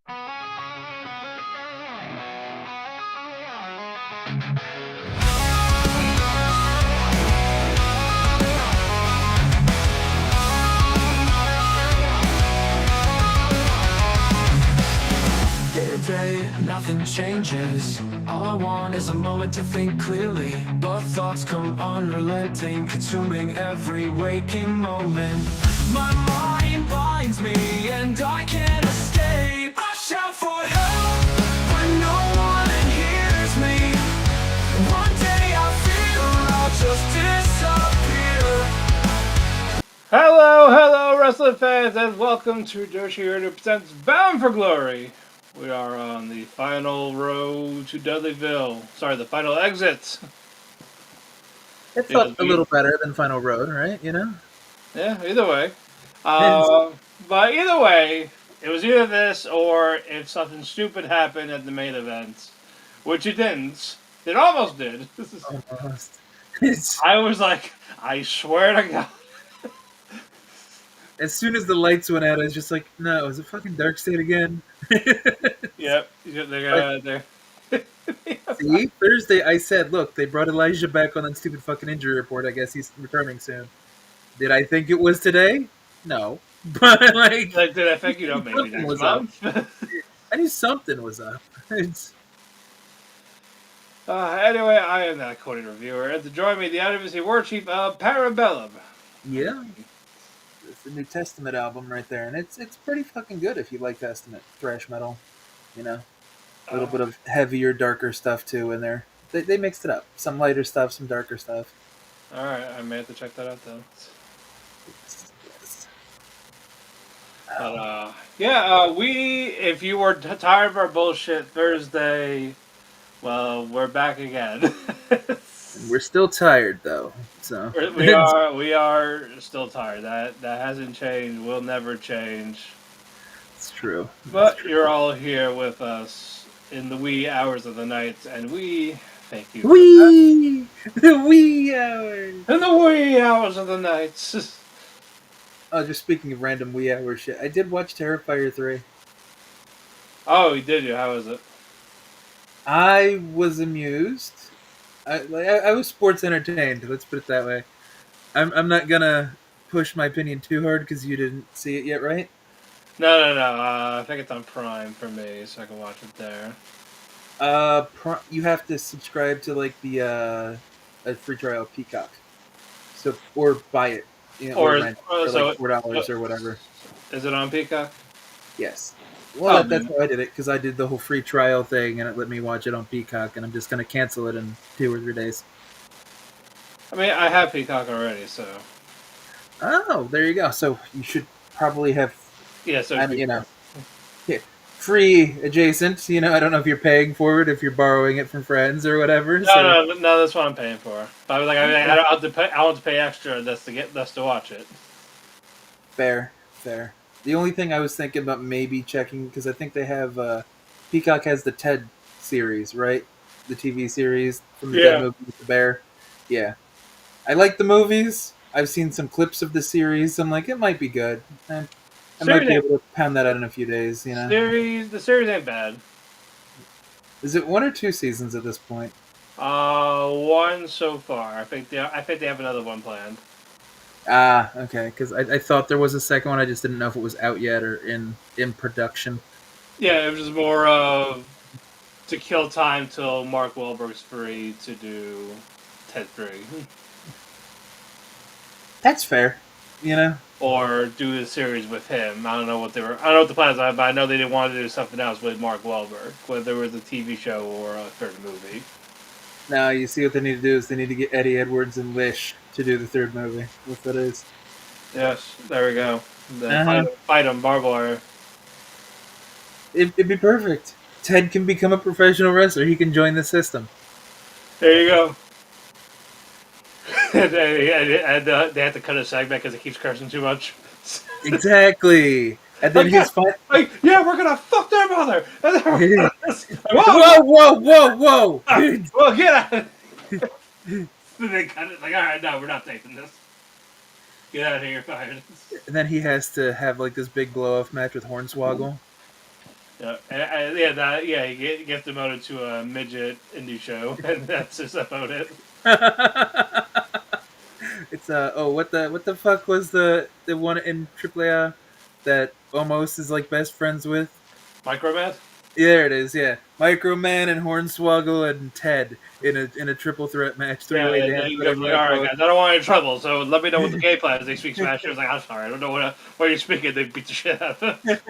Day, nothing changes. All I want is a moment to think clearly, but thoughts come unrelenting, consuming every waking moment. My mind binds me and I can't escape. I shout for help, but no one hears me. One day I feel I'll just disappear. Hello, wrestling fans, and welcome to Doshi Radio Presents Bound for Glory. We are on the final road to Dudleyville. Sorry, the final exit. It felt a little better than Final Road, right? You know? Yeah, either way. But either way, it was either this or if something stupid happened at the main event, which it didn't. It almost did. Almost. I was like, I swear to God. As soon as the lights went out, I was just like, no, is it fucking Dark State again? Yep, they're See, Thursday I said, look, they brought Elijah back on that stupid fucking injury report. I guess he's returning soon. Did I think it was today? No. But did I think, maybe next month? I knew something was up. Anyway, I am that Cody reviewer, and to join me, the IInspiration War Chief of Parabellum. Yeah. It's the New Testament album right there, and it's pretty fucking good if you like Testament thrash metal, you know, a little bit of heavier, darker stuff too in there. They mixed it up, some lighter stuff, some darker stuff. All right, I may have to check that out then. But if you were tired of our bullshit Thursday, well, we're back again. We're still tired though, so we are still tired. That hasn't changed. Will never change. It's true. But you're all here with us in the wee hours of the night, and we thank you. The wee hours. In the wee hours of the night. Oh, just speaking of random wee hour shit, I did watch Terrifier 3. Oh, did you? How was it? I was amused. I was sports entertained. Let's put it that way. I'm not gonna push my opinion too hard because you didn't see it yet, right? No. I think it's on Prime for me, so I can watch it there. You have to subscribe to like the a free trial Peacock, so or buy it, or rent for like $4 or whatever. Is it on Peacock? Yes. Well, that's how I did it, because I did the whole free trial thing, and it let me watch it on Peacock, and I'm just going to cancel it in 2 or 3 days. I mean, I have Peacock already, so... Oh, there you go. So you should probably have... Yeah, so... free adjacent. I don't know if you're paying for it, if you're borrowing it from friends or whatever. No, that's what I'm paying for. But I was like, I want to pay extra just to watch it. Fair. The only thing I was thinking about maybe checking, because I think they have, Peacock has the Ted series, right? The TV series from the Ted movie with the bear. Yeah. I like the movies. I've seen some clips of the series. I'm like, it might be good. I might be able to pound that out in a few days, The series ain't bad. Is it 1 or 2 seasons at this point? 1 so far. I think they have another one planned. Ah, okay. Because I thought there was a second one. I just didn't know if it was out yet or in production. Yeah, it was more of to kill time till Mark Wahlberg's free to do Ted 3. That's fair, Or do the series with him. I don't know what the plans are, but I know they didn't want to do something else with Mark Wahlberg, whether it was a TV show or a third movie. Now, you see what they need to do is they need to get Eddie Edwards and Lish to do the third movie. What that is. Yes, there we go. Fight him, barbed wire. It'd be perfect. Ted can become a professional wrestler. He can join the system. There you go. They have to cut a segment because he keeps cursing too much. Exactly. And then his fight. We're gonna fuck their mother. Whoa! Well, get out. They cut it. Like, all right, no, we're not taping this. Get out of here, you're fired. And then he has to have like this big blow-off match with Hornswoggle. He gets demoted to a midget indie show, and that's his opponent. It's what the fuck was the one in AAA that Omos is like best friends with? Microman? Yeah, there it is. Yeah, Microman and Hornswoggle and Ted in a triple threat match, three-way dance. He goes like, all right, guys, I don't want any trouble, so let me know what the game plan is. They speak Smash. He was like, I'm sorry, I don't know what you're speaking. They beat the shit out of him. Like,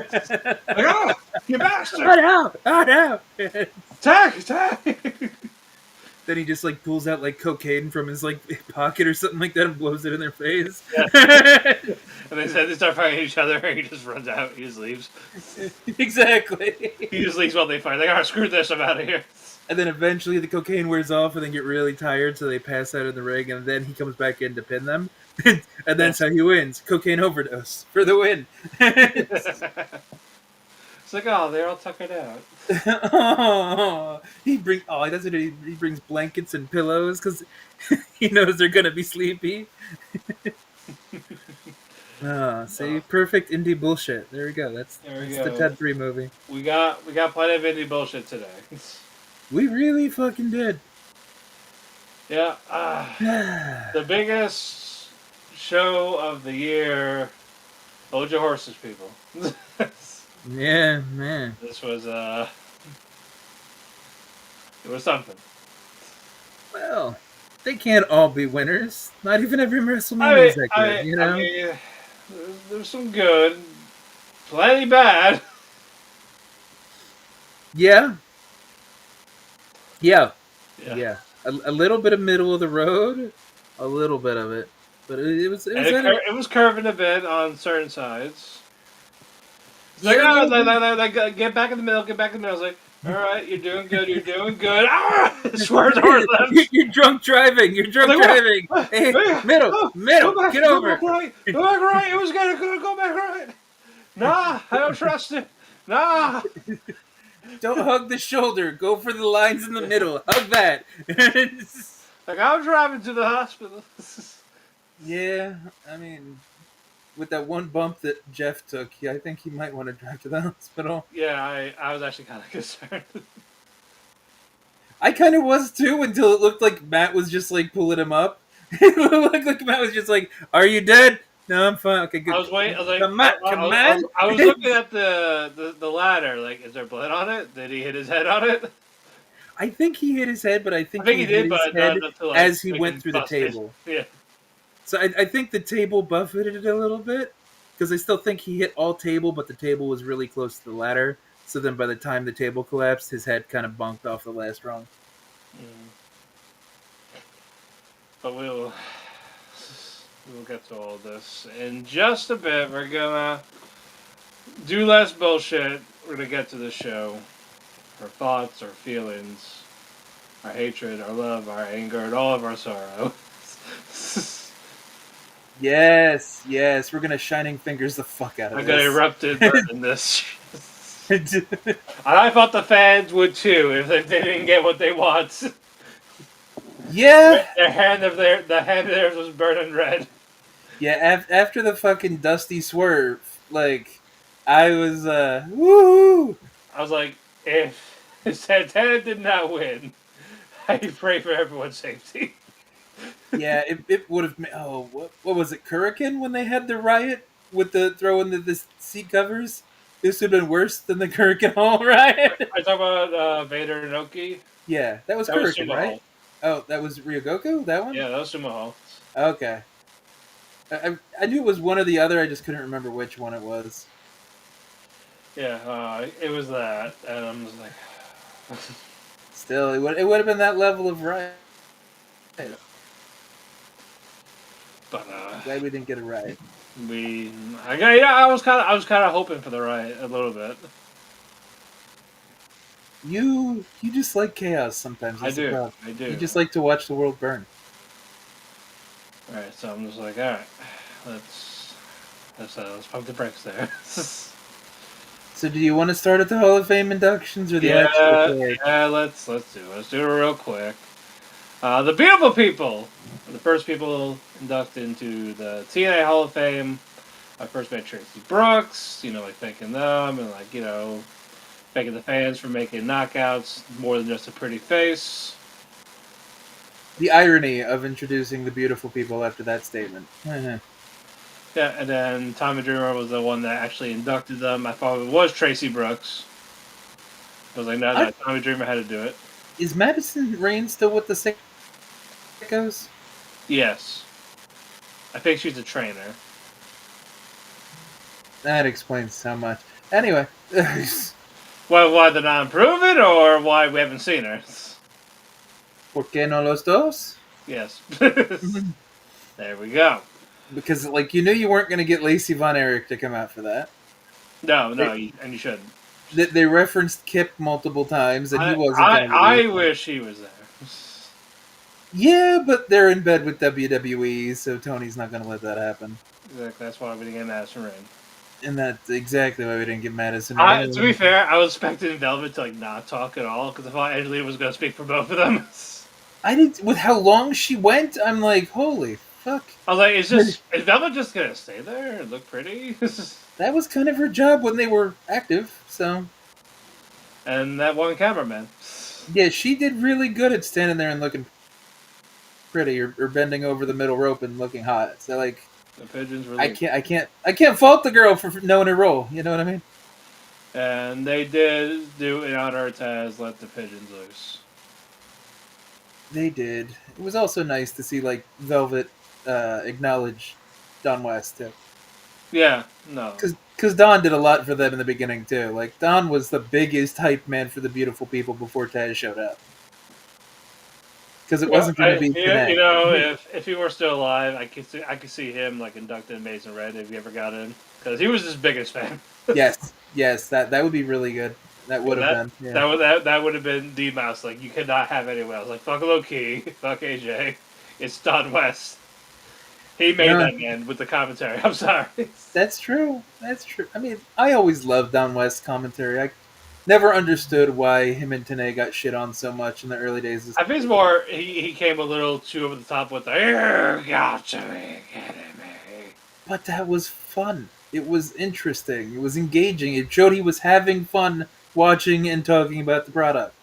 oh, you bastard! Oh no! Tag! Then he just like pulls out like cocaine from his like pocket or something like that and blows it in their face. Yeah. And they start fighting each other, and he just runs out. He just leaves. Exactly. He just leaves while they fight. Like, all right, screw this, I'm out of here. And then eventually the cocaine wears off, and they get really tired, so they pass out in the ring, and then he comes back in to pin them, and that's how he wins. Cocaine overdose for the win. It's like, oh, they're all tuckered out. He doesn't. He brings blankets and pillows because he knows they're gonna be sleepy. See, perfect indie bullshit. There we go. That's the Ted 3 movie. We got plenty of indie bullshit today. We really fucking did. Yeah. The biggest show of the year. Hold your horses, people. Yeah, man. This was it was something. Well, they can't all be winners. Not even every WrestleMania is that good, you know? I mean, there's some good, plenty bad. Yeah. A little bit of middle of the road, a little bit of it, but it was curving a bit on certain sides. Like, get back in the middle, get back in the middle. I was like, all right, you're doing good. Ah! Swears hard left. You're drunk driving. Driving. Hey, middle, get over. Go back right. It was gonna go back right. Nah, I don't trust it. Nah. Don't hug the shoulder. Go for the lines in the middle. Hug that. Like, I was driving to the hospital. Yeah, I mean, with that one bump that Jeff took, I think he might want to drive to the hospital. Yeah, I was actually kind of concerned. I kind of was too until it looked like Matt was just like pulling him up. It looked like Matt was just like, "Are you dead? No, I'm fine. Okay, good." I was waiting. I was like, come on. I was looking at the ladder. Like, is there blood on it? Did he hit his head on it? I think he hit his head, but I think he did, his head as he went through the table. Yeah. So I think the table buffeted it a little bit, because I still think he hit all table, but the table was really close to the ladder. So then by the time the table collapsed, his head kind of bunked off the last rung. But we'll get to all this in just a bit. We're gonna do less bullshit. We're gonna get to the show. Our thoughts, our feelings, our hatred, our love, our anger, and all of our sorrow. Yes. We're gonna shining fingers the fuck out of this. I got erupted in this. And I thought the fans would too if they didn't get what they want. Yeah. The hand of theirs was burning red. Yeah, after the fucking Dusty swerve, like, I was, woo! I was like, if Santana did not win, I pray for everyone's safety. Yeah, it would have. Oh, what was it? Hurricane when they had the riot with the throwing the seat covers. This would have been worse than the Hurricane Hall riot. I talk about Vader and Oki. Yeah, that was Hurricane, right? Oh, that was Ryogoku. That one. Yeah, that was Sumo Hall. Okay. I knew it was one or the other. I just couldn't remember which one it was. Yeah, it was that, and I'm just like. Still, it would have been that level of riot. But glad we didn't get a riot. I was kind of hoping for the riot a little bit. You just like chaos sometimes. I do. You just like to watch the world burn. All right, so I'm just like, all right, let's pump the brakes there. So, do you want to start at the Hall of Fame inductions or the actual play? Yeah, let's do it real quick. The beautiful people, the first people inducted into the TNA Hall of Fame. I first met Tracy Brooks, like thanking them and thanking the fans for making knockouts more than just a pretty face. The irony of introducing the beautiful people after that statement. Yeah, and then Tommy Dreamer was the one that actually inducted them. I thought it was Tracy Brooks. I was like, no, Tommy Dreamer had to do it. Is Madison Rain still with the Sickos? Yes. I think she's a trainer. That explains so much. Anyway. Why they're not improving, or why we haven't seen her? ¿Por qué no los dos? Yes. There we go. Because, like, you knew you weren't going to get Lacey Von Erich to come out for that. No, and you shouldn't. They referenced Kip multiple times, and he wasn't. I wish he was there. Yeah, but they're in bed with WWE, so Tony's not going to let that happen. Exactly. That's why we didn't get Madison Rain. And that's exactly why we didn't get Madison Rain. To be fair, I was expecting Velvet to like not talk at all because I thought Angelina was going to speak for both of them. I didn't. With how long she went, I'm like, holy fuck. I was like, is Velvet just going to stay there and look pretty? That was kind of her job when they were active, so. And that one cameraman. Yeah, she did really good at standing there and looking pretty, or bending over the middle rope and looking hot. So like, the pigeons really. I can't fault the girl for knowing her role. You know what I mean? And they did do in honor of Taz, let the pigeons loose. They did. It was also nice to see like Velvet acknowledge Don West too. Yeah, no. Because Don did a lot for them in the beginning too. Like Don was the biggest hype man for the beautiful people before Taz showed up. Because it wasn't going to be today. You know, if he were still alive, I could see him like inducted Mason Red if he ever got in, because he was his biggest fan. yes, that would be really good. That would have been. Yeah. That would have been the mouse. Like you could not have anyone else. Like fuck Low Key, fuck AJ. It's Don West. He made that man with the commentary. I'm sorry. That's true. I mean, I always loved Don West's commentary. I never understood why him and TNA got shit on so much in the early days. I think it's more he came a little too over the top with the "you got to be kidding me." But that was fun. It was interesting. It was engaging. It showed he was having fun watching and talking about the product.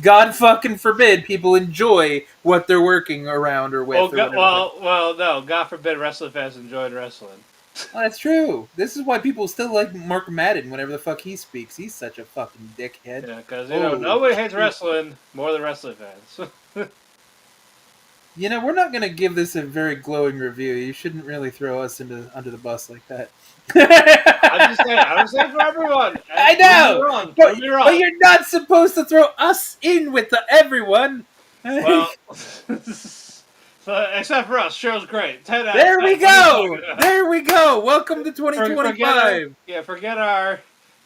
God fucking forbid people enjoy what they're working around or with. Well, no. God forbid wrestling fans enjoyed wrestling. Well, that's true. This is why people still like Mark Madden whenever the fuck he speaks. He's such a fucking dickhead. Yeah, because nobody hates wrestling more than wrestling fans. You know, we're not going to give this a very glowing review. You shouldn't really throw us under the bus like that. I'm just saying for everyone. I know, but you're not supposed to throw us in with everyone. Well, so, except for us, show's great. 10 out there we go. There we go. Welcome to 2025. Forget our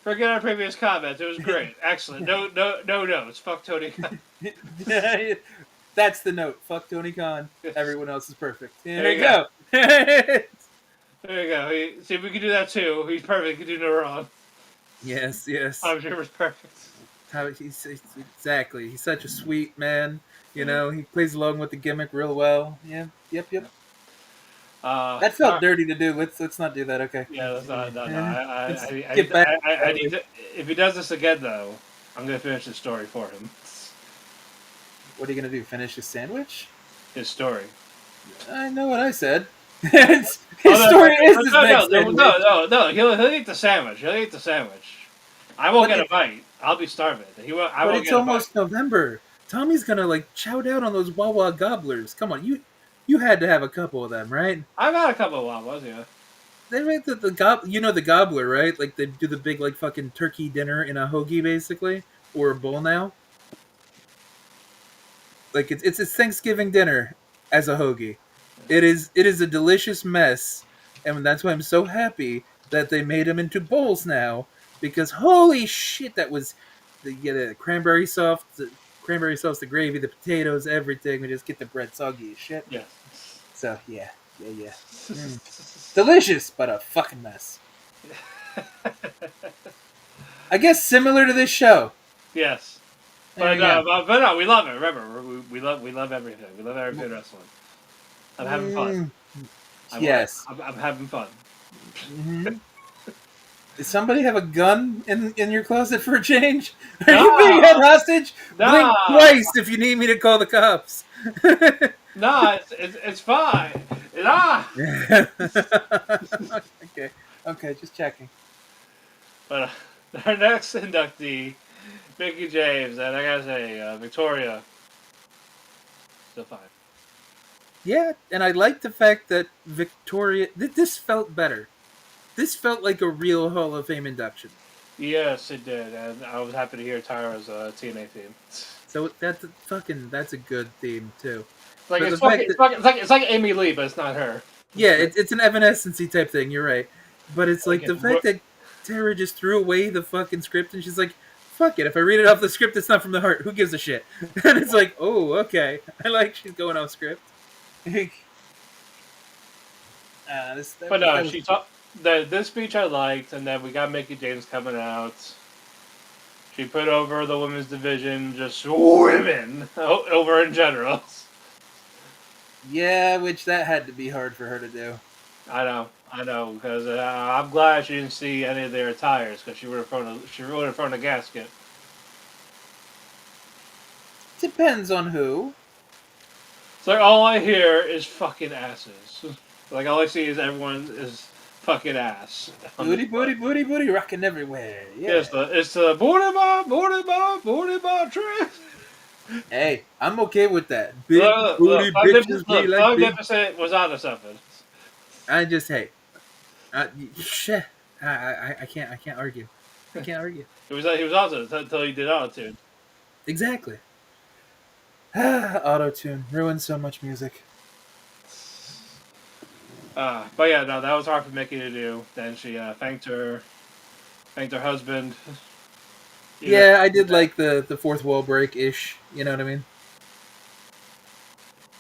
previous comments. It was great. Excellent. No notes. Fuck Tony Khan. That's the note. Fuck Tony Khan. Everyone else is perfect. There you go. There you go. See if we can do that too. He's perfect. He can do no wrong. Yes. I'm sure it's perfect. Exactly. He's such a sweet man. You know, he plays along with the gimmick real well. Yeah. Yep. That felt dirty to do. Let's not do that. Okay. Yeah, let's not. No. I need to, if he does this again, though, I'm gonna finish his story for him. What are you gonna do? Finish his sandwich? His story. I know what I said. His story is his next sandwich. No. He'll eat the sandwich. I won't get a bite. I'll be starving. But it's almost November. Tommy's gonna like chow down on those Wawa gobblers. Come on, you had to have a couple of them, right? I've had a couple of Wawas, yeah. They make the gobbler, right? Like they do the big like fucking turkey dinner in a hoagie, basically, or a bowl now. Like it's a Thanksgiving dinner as a hoagie. It is a delicious mess, and that's why I'm so happy that they made them into bowls now. Because holy shit, that was the cranberry sauce, the gravy, the potatoes, everything. We just get the bread soggy as shit. Yeah. So yeah. Delicious, but a fucking mess. I guess similar to this show. Yes. But no, we love it. Remember, we love everything. We love everything wrestling. I'm having fun. Yes. I'm having fun. Mm-hmm. Does somebody have a gun in your closet for a change? Are Nah, you being held hostage? Blink nah, twice if you need me to call the cops. nah. It's fine. Nah. Okay, okay, just checking. But our next inductee, Mickie James, and I gotta say, Victoria, still fine. Yeah, and I like the fact that Victoria. This felt better. This felt like a real Hall of Fame induction. Yes, it did, and I was happy to hear Tyra's TNA theme. So that's a good theme too. Like But the it's fucking, fact it's that fucking, it's like Amy Lee, but it's not her. yeah, it's an Evanescence type thing. You're right, but it's Like like it's the fact that Tara just threw away the fucking script and she's like, "Fuck it, if I read it off the script, it's not from the heart. Who gives a shit?" And it's like, "Oh, okay." I like she's going off script. But no, she talked. This speech I liked, and then we got Mickie James coming out. She put over the women's division, just women over in general. Yeah, which that had to be hard for her to do. I know, because I'm glad she didn't see any of their attires, because she would have thrown a gasket. Depends on who. It's like all I hear is fucking asses. Like all I see is everyone is fucking ass. Booty, booty, booty, booty, rocking everywhere. Yeah. Yeah, it's the booty bar trick. Hey, I'm okay with that. Big Look, booty bitches be like big. Magnificent was onto something. I just hey, shit. I can't argue. I can't argue. He was onto it until he did auto-tune. Exactly. Auto tune ruins so much music. But yeah, no, that was hard for Mickie to do. Then she thanked her husband. Yeah, I did like the fourth wall break ish. You know what I mean?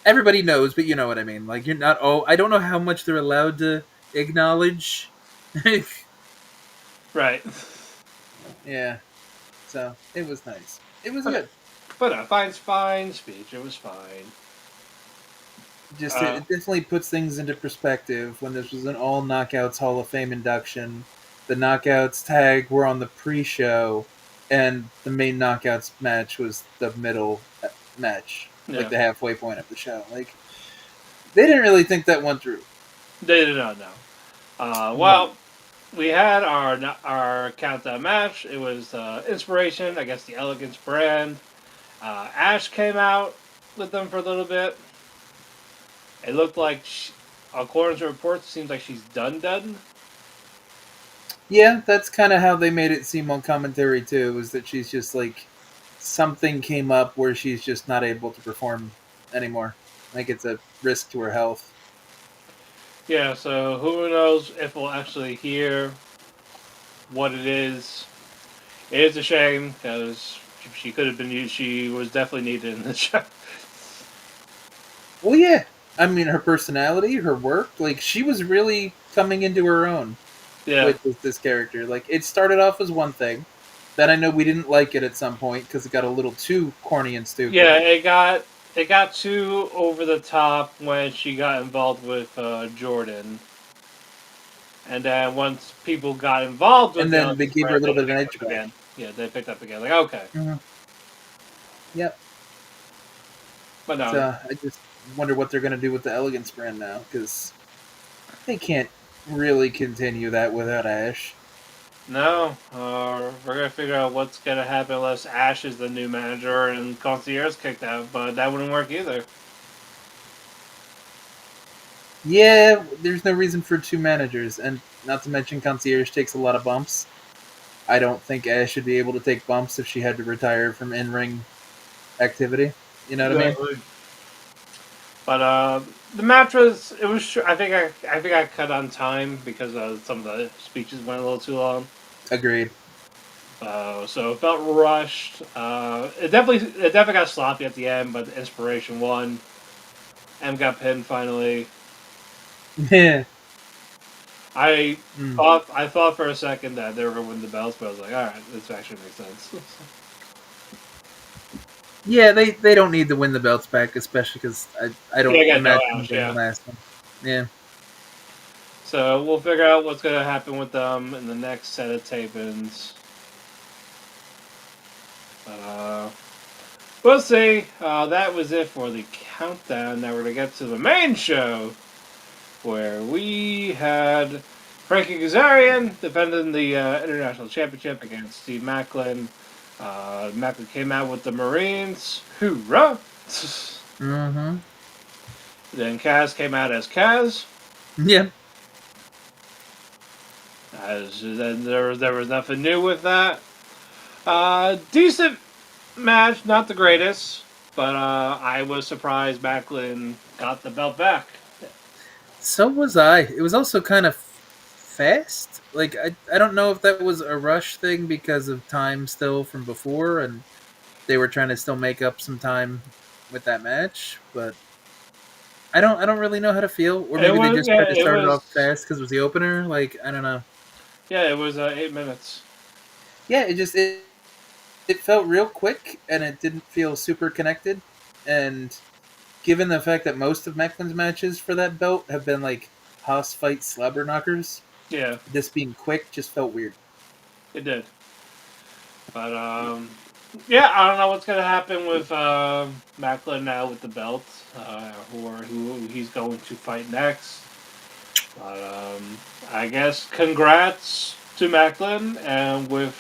Everybody knows, but you know what I mean. Like you're not. Oh, I don't know how much they're allowed to acknowledge. Right. Yeah. So it was nice. It was good. But fine speech. It was fine. Just it definitely puts things into perspective. When this was an all knockouts Hall of Fame induction, the knockouts tag were on the pre-show, and the main knockouts match was the middle match, like the halfway point of the show. Like they didn't really think that went through. They did not know. Well, we had our countdown match. It was Inspiration, I guess the Elegance brand. Ash came out with them for a little bit. It looked like, according to reports, it seems like she's done. Yeah, that's kind of how they made it seem on commentary too. Was that she's just like something came up where she's just not able to perform anymore. Like it's a risk to her health. Yeah, so who knows if we'll actually hear what it is. It is a shame because she could have been used. She was definitely needed in the show. Well, yeah. I mean, her personality, her work, like she was really coming into her own with this character. Like it started off as one thing, then I know we didn't like it at some point because it got a little too corny and stupid. Yeah, it got too over the top when she got involved with Jordan. And then once people got involved with and then they gave her a little bit of an edge again. Yeah, they picked up again. Like, okay. Mm-hmm. Yep. But no. So, I just wonder what they're going to do with the Elegance brand now, because they can't really continue that without Ash. No. We're going to figure out what's going to happen unless Ash is the new manager and Concierge kicked out, but that wouldn't work either. Yeah, there's no reason for two managers, and not to mention Concierge takes a lot of bumps. I don't think Ash should be able to take bumps if she had to retire from in-ring activity. You know what I mean? But the match was. It was. I think I cut on time because some of the speeches went a little too long. Agreed. So it felt rushed. It definitely got sloppy at the end, but the Inspiration won. M got pinned finally. Yeah. I thought for a second that they were going to win the belts, but I was like, all right, this actually makes sense. Yeah, they don't need to win the belts back, especially because I don't imagine no Ash, the last one. Yeah. So we'll figure out what's going to happen with them in the next set of tapings. We'll see. That was it for the countdown. Now we're going to get to the main show, where we had Frankie Kazarian defending the International Championship against Steve Maclin. Maclin came out with the Marines. Hoorah! Mm-hmm. Then Kaz came out as Kaz. Yeah. Then there was nothing new with that. Decent match, not the greatest, but I was surprised Maclin got the belt back. So was I. It was also kind of fast. Like, I don't know if that was a rush thing because of time still from before, and they were trying to still make up some time with that match, but I don't really know how to feel. Or maybe they just tried to start it off fast because it was the opener. Like, I don't know. Yeah, it was 8 minutes. Yeah, it felt real quick, and it didn't feel super connected. And given the fact that most of Maclin's matches for that belt have been like house fight slobber knockers, Yeah, this being quick just felt weird. it did. But yeah, I don't know what's gonna happen with Maclin now with the belt, or who he's going to fight next. But I guess congrats to Maclin, and with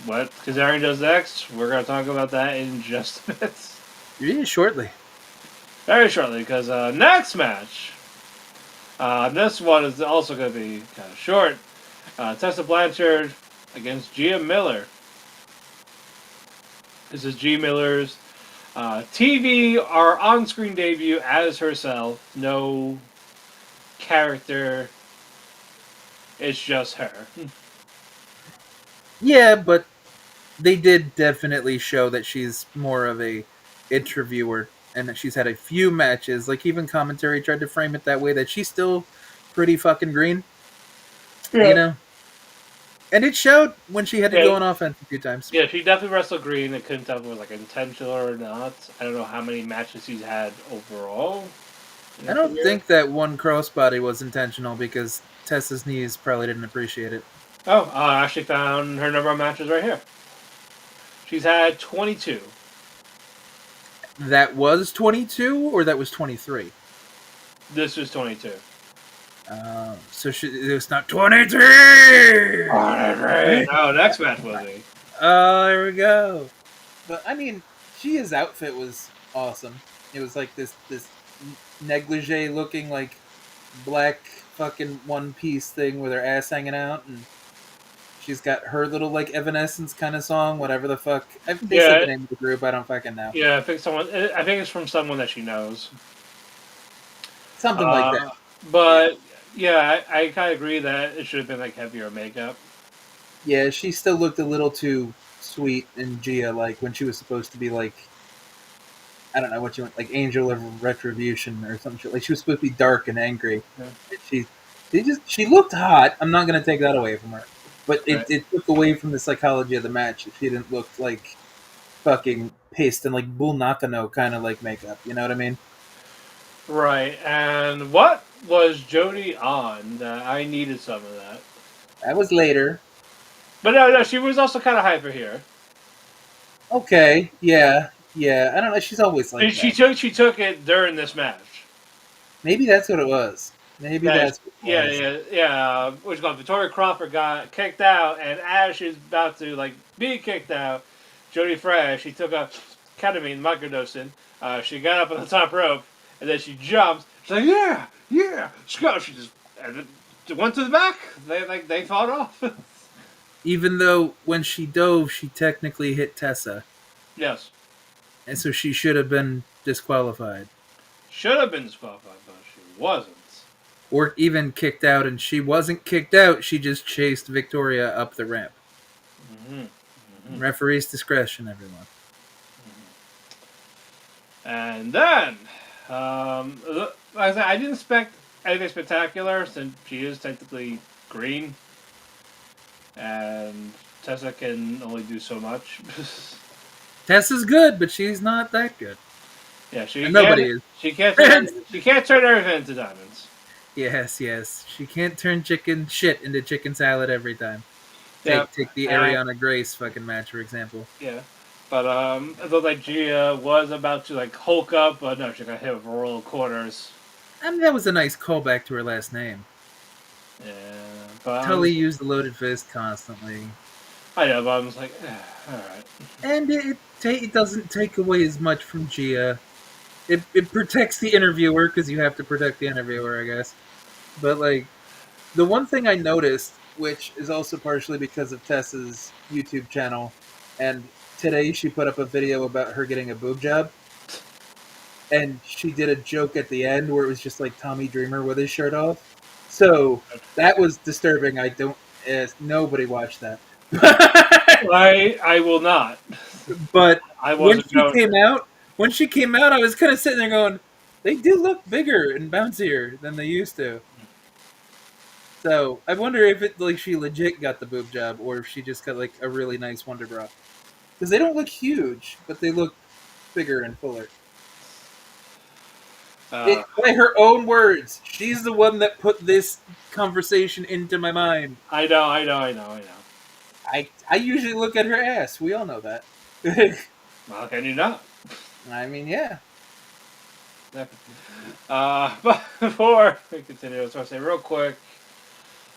what Kazarian does next, we're gonna talk about that in just a bit. Yeah, shortly. Very shortly, because next match, this one is also going to be kind of short. Tessa Blanchard against Gia Miller. This is Gia Miller's TV or on-screen debut as herself. No character. It's just her. Yeah, but they did definitely show that she's more of a interviewer and that she's had a few matches. Like, even commentary tried to frame it that way, that she's still pretty fucking green. Yeah. You know? And it showed when she had to go on offense a few times. Yeah, she definitely wrestled green. I couldn't tell if it was like intentional or not. I don't know how many matches she's had overall. I don't think that one crossbody was intentional because Tessa's knees probably didn't appreciate it. Oh, I actually found her number of matches right here. She's had 22. That was 22 or that was 23? This was 22. So it was not 23! Oh, next match will be. Oh, there we go. But, I mean, Gia's outfit was awesome. It was like this negligee looking like black fucking one piece thing with her ass hanging out, and she's got her little like Evanescence kind of song, whatever the fuck. They said the name of the group. I don't fucking know. Yeah, I think it's from someone that she knows. Something like that. But yeah, I kind of agree that it should have been like heavier makeup. Yeah, she still looked a little too sweet and Gia, like when she was supposed to be like, I don't know what you want, like Angel of Retribution or some shit. Like she was supposed to be dark and angry. Yeah. She looked hot. I'm not gonna take that away from her. But it took away from the psychology of the match. She didn't look like fucking pissed and like Bull Nakano kind of like makeup. You know what I mean? Right. And what was Jody on? I needed some of that. That was later. But no, she was also kind of hyper here. Okay. Yeah. I don't know. She's always like she that. She took it during this match. Maybe that's what it was. Maybe that's what it was. Yeah. Which one? Victoria Crawford got kicked out, and as she's about to like be kicked out, Jody Fresh, she took a ketamine microdosing. She got up on the top rope, and then she jumps. She's like, yeah. She just went to the back. They fought off. Even though when she dove, she technically hit Tessa. Yes. And so she should have been disqualified. Should have been disqualified, but she wasn't. Or even kicked out, and she wasn't kicked out. She just chased Victoria up the ramp. Mm-hmm. Referee's discretion, everyone. Mm-hmm. And then, I didn't expect anything spectacular since she is technically green. And Tessa can only do so much. Tessa's good, but she's not that good. Yeah, nobody is. She can't turn everything into diamonds. Yes, yes. She can't turn chicken shit into chicken salad every time. Yeah, Take the and Ariana Grace fucking match, for example. yeah. But it looked like Gia was about to like Hulk up, but no, she got hit with a roll of quarters. I mean, that was a nice callback to her last name. Yeah, but Tully used the loaded fist constantly. I know, but I was like, all right. And it doesn't take away as much from Gia. It protects the interviewer because you have to protect the interviewer, I guess. But like the one thing I noticed, which is also partially because of Tessa's YouTube channel, and today she put up a video about her getting a boob job, and she did a joke at the end where it was just like Tommy Dreamer with his shirt off. So that was disturbing. I don't. Nobody watched that. I will not. But I when wasn't she going. came out, I was kind of sitting there going, they do look bigger and bouncier than they used to. So I wonder if it like she legit got the boob job or if she just got like a really nice Wonder Bra. Because they don't look huge, but they look bigger and fuller. By her own words, she's the one that put this conversation into my mind. I know. I usually look at her ass. We all know that. Well, can you not? I mean, yeah. But before we continue, I just want to say real quick,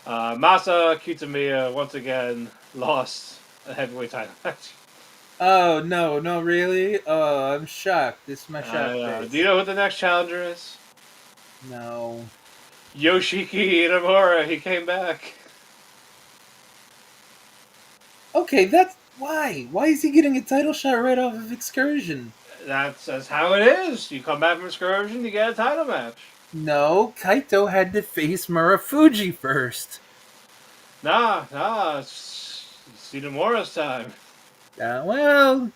Masa Kitamiya once again lost a heavyweight title match. Oh no, really? Oh, I'm shocked. This is my shock face. Do you know who the next challenger is? No. Yoshiki Inamura. He came back. Okay, that's why. Why is he getting a title shot right off of Excursion? That's how it is. You come back from Excursion, you get a title match. No, Kaito had to face Murafuji first. Nah, it's Inamura's time. Well,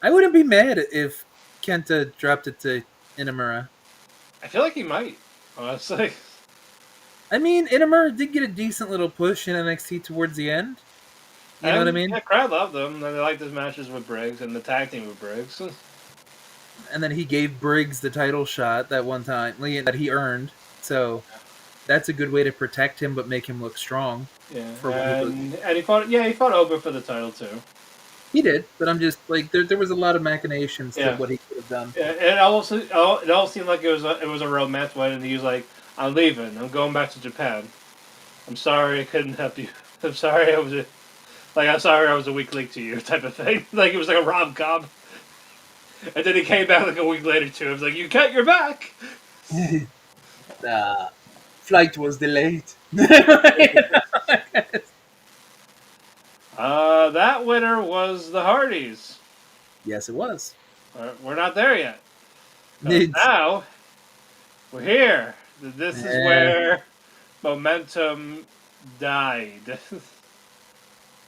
I wouldn't be mad if Kenta dropped it to Inamura. I feel like he might, honestly. I mean, Inamura did get a decent little push in NXT towards the end. You know what I mean? The crowd loved him, and they liked his matches with Briggs and the tag team with Briggs. And then he gave Briggs the title shot that one time that he earned. So that's a good way to protect him, but make him look strong. Yeah, for and he fought. Yeah, he fought Oba for the title too. He did, but I'm just like there was a lot of machinations to what he could have done. Yeah, it all seemed like it was a romance wedding. He was like, "I'm leaving. I'm going back to Japan. I'm sorry I couldn't help you. I'm sorry I was a weak link to you," type of thing. Like it was like a rom-com. And then he came back like a week later too. It was like, you're back. Flight was delayed. That winner was the Hardys. Yes, it was. We're not there yet. Now, we're here. This is where momentum died.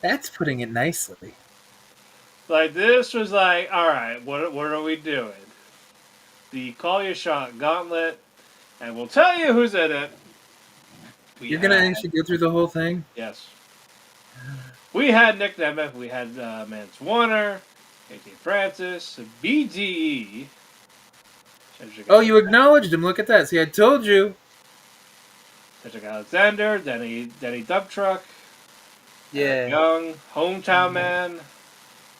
That's putting it nicely. Like, this was like, alright, what are we doing? The Call Your Shot Gauntlet, and we'll tell you who's in it. You're going to actually go through the whole thing? Yes. We had Nick Nemeth, we had Mance Warner, A.J. Francis, BDE. Oh, you acknowledged him. Look at that. See, I told you. Cedric Alexander, Denny Dump Truck, Yeah. Young, Hometown Man,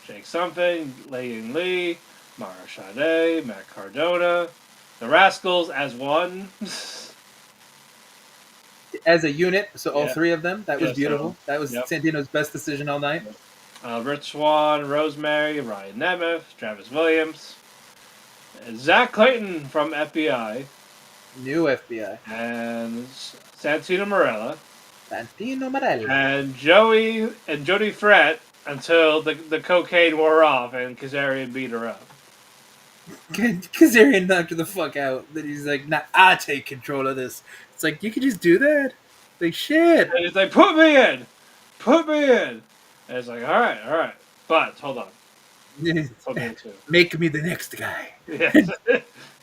Jake Something, Leighton Lee, Mara Sade, Matt Cardona, the Rascals as one. As a unit, so all three of them. That was beautiful. So, that was Santino's best decision all night. Rich Swan, Rosemary, Ryan Nemeth, Travis Williams, Zach Clayton from FBI. New FBI. And Santino Marella. Santino Marella. And Jody Threat until the cocaine wore off and Kazarian beat her up. Kazarian knocked her the fuck out. Then he's like, nah, I take control of this. It's like, you could just do that? Like, shit. And he's like, put me in. And it's like, all right. But, hold on. Make me the next guy. Yes.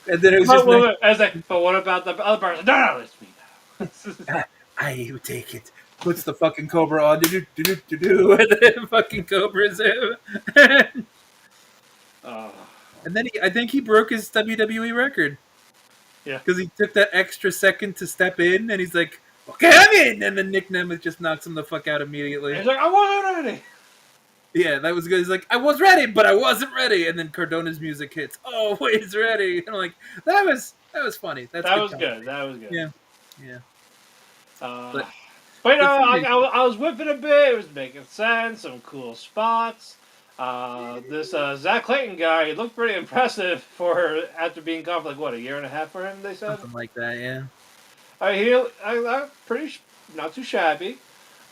And then it was just like, I was like, but what about the other person? No, it's me now. I will take it. Puts the fucking Cobra on. And then fucking Cobra's him. And then I think he broke his WWE record. Yeah. Because he took that extra second to step in, and he's like, "Okay, I'm in," and then Nick Nemeth just knocks him the fuck out immediately. He's like, I wasn't ready. Yeah, that was good. He's like, "I was ready, but I wasn't ready," and then Cardona's music hits. Oh, wait, he's ready. And I'm like, that was funny. That's That good was comedy. good. That was good. Yeah, yeah. But, But you know, the thing I was whipping a bit. It was making sense. Some cool spots. This Zach Clayton guy, he looked pretty impressive for after being gone for like what, a year and a half for him. They said. something like that. Yeah. I'm not too shabby.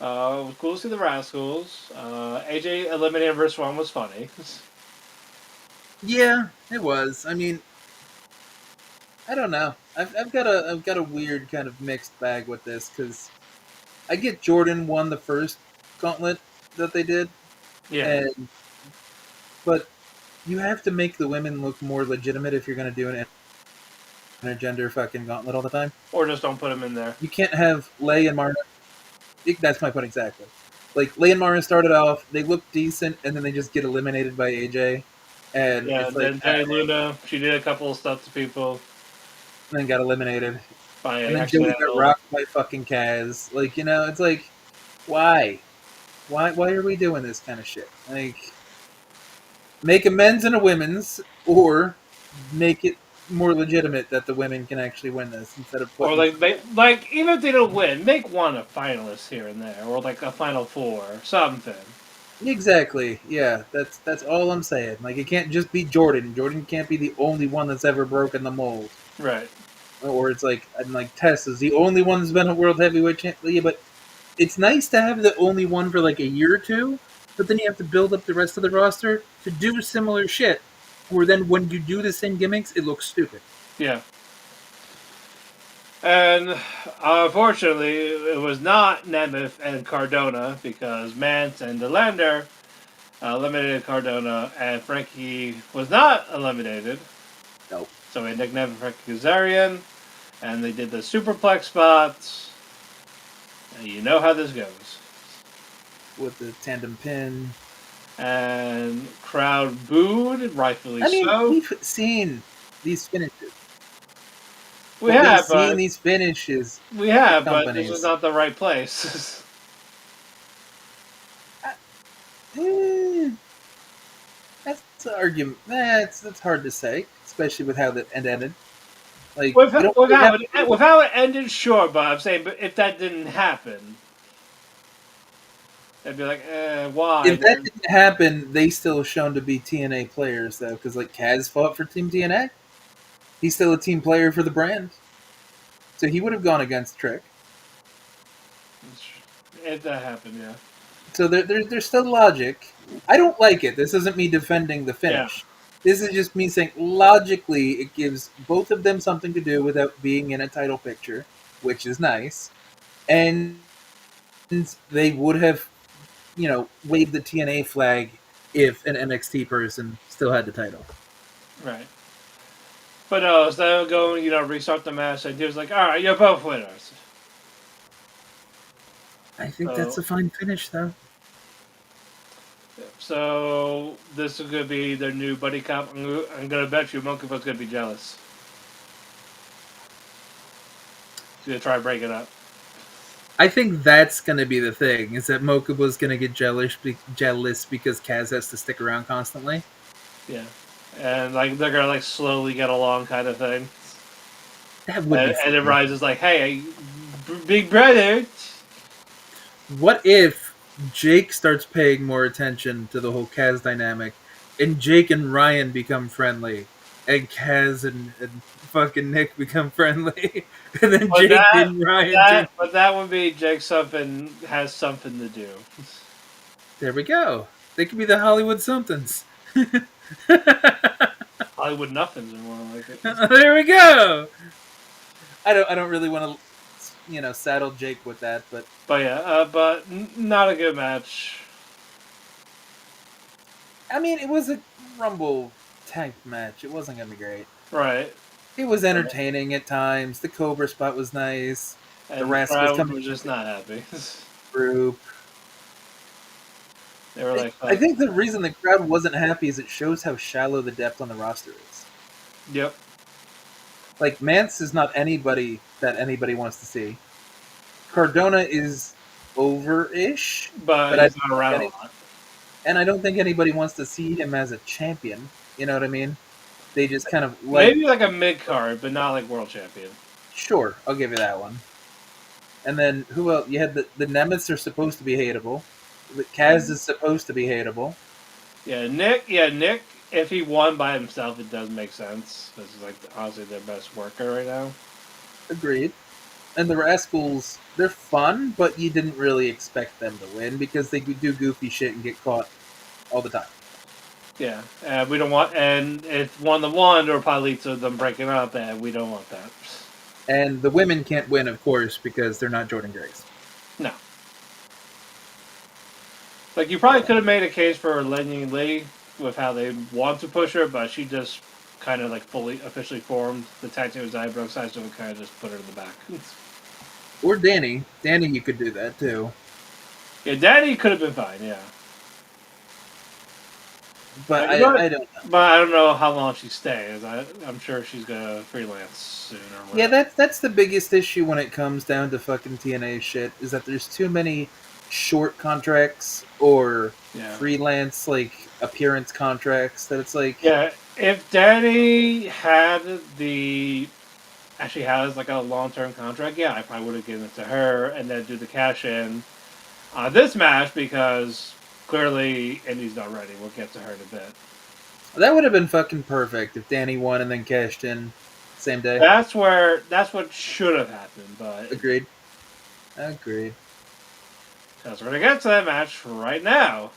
It was cool to see the Rascals. AJ eliminating versus one was funny. Yeah, it was. I mean, I don't know. I've got a weird kind of mixed bag with this because I get Jordan won the first gauntlet that they did, Yeah. but you have to make the women look more legitimate if you're going to do an intergender fucking gauntlet all the time. Or just don't put him in there. You can't have Lay and Mara. That's my point exactly. Like Lay and Mara started off, they looked decent, and then they just get eliminated by AJ. And Yeah, it's then like, Jenny Luna, she did a couple of stuff to people and then got eliminated. by And then Joey got accidental. rocked by fucking Kaz. Like, it's like, why? Why are we doing this kind of shit? Like, make a men's and a women's, or make it more legitimate that the women can actually win this instead of Or putting... like even if they don't win, make one a finalist here and there, or like a final four, something. Exactly. Yeah, that's all I'm saying. Like, it can't just be Jordan. Jordan can't be the only one that's ever broken the mold. Right. Or it's like, and like Tessa's the only one that's been a world heavyweight champion. Yeah, but it's nice to have the only one for like a year or two, but then you have to build up the rest of the roster to do similar shit. Where then when you do the same gimmicks, it looks stupid. Yeah. And unfortunately, it was not Nemeth and Cardona because Mance and DeLander eliminated Cardona, and Frankie was not eliminated. Nope. So we had Nick Nemeth and Frankie Kazarian, and they did the superplex spots. And you know how this goes. With the tandem pin. And crowd booed, rightfully I mean, so. we've seen these finishes. We have, we've seen but these finishes. we have, but companies. this is not the right place. That's an argument. That's hard to say, especially with how the end ended. Like, with you don't with really how have- it, with how it ended, sure, but I'm saying, but if that didn't happen, they'd be like, why? if that didn't happen, they still shown to be TNA players though, because like Kaz fought for Team TNA. He's still a team player for the brand, so he would have gone against Trick. If that happened, yeah. So there's still logic. I don't like it. This isn't me defending the finish. Yeah. This is just me saying logically it gives both of them something to do without being in a title picture, which is nice. And they would have, waved the TNA flag if an NXT person still had the title. Right. But no, instead of going, restart the match, and he was like, all right, you're both winners. I think that's a fine finish, though. So this is going to be their new buddy cop. I'm going to bet you Monkey Foot's going to be jealous. He's going to try to break it up. I think that's going to be the thing, is that Mokuba's going to get jealous because Kaz has to stick around constantly. Yeah. And they're going to slowly get along kind of thing. That would be and then Rise is like, hey, big brother. What if Jake starts paying more attention to the whole Kaz dynamic, and Jake and Ryan become friendly, and Kaz and fucking Nick become friendly, and then Jake and Ryan... But that would be Jake has something to do. There we go. They could be the Hollywood somethings. Hollywood nothings are more like it. There we go. I don't really want to, saddle Jake with that, but yeah, but not a good match. I mean, it was a Rumble tank match. It wasn't gonna be great. Right. It was entertaining at times. The Cobra spot was nice. And the Rascals crowd was just not happy. Group. They were like, I think the reason the crowd wasn't happy is it shows how shallow the depth on the roster is. Yep. Like, Mance is not anybody that anybody wants to see. Cardona is over-ish, But but I he's don't not around think a any, lot. and I don't think anybody wants to see him as a champion. You know what I mean? They just kind of like, Maybe like a mid card, but not like world champion. sure, I'll give you that one. And then who else? You had the Nemeths are supposed to be hateable. The Kaz is supposed to be hateable. Yeah, Nick. Yeah, Nick. If he won by himself, it does make sense. This is like honestly their best worker right now. Agreed. And the Rascals, they're fun, but you didn't really expect them to win because they do goofy shit and get caught all the time. Yeah, we don't want, and if 1-1, it'll probably lead to them breaking up, and we don't want that. And the women can't win, of course, because they're not Jordan Grace. No. Like, you probably could have made a case for Lenny Lee with how they want to push her, but she just kind of, like, fully, officially formed the tag team with Zybrok side, so we kind of just put her in the back. Or Danny. Danny, you could do that, too. Yeah, Danny could have been fine, yeah. But You know I don't know. But I don't know how long she stays. I'm sure she's going to freelance soon or whatever. Yeah, that's the biggest issue when it comes down to fucking TNA shit, is that there's too many short contracts or freelance, like, appearance contracts that it's like... Yeah, if Danny had actually has like a long-term contract, yeah, I probably would have given it to her and then do the cash-in on this match because clearly Indi's not ready. We'll get to her in a bit. That would have been fucking perfect if Danny won and then cashed in same day. That's what should have happened, but... Agreed. Because we're going to get to that match right now.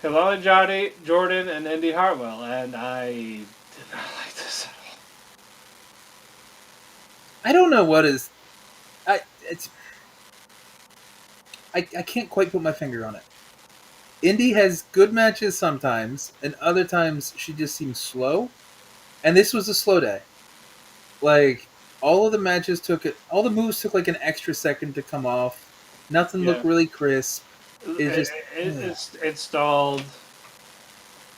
Kelani, Jordan, and Indi Hartwell, and I did not like this at all. I don't know what is... I can't quite put my finger on it. Indi has good matches sometimes, and other times she just seems slow. And this was a slow day. Like, all of the matches all the moves took like an extra second to come off. Nothing looked really crisp. It stalled.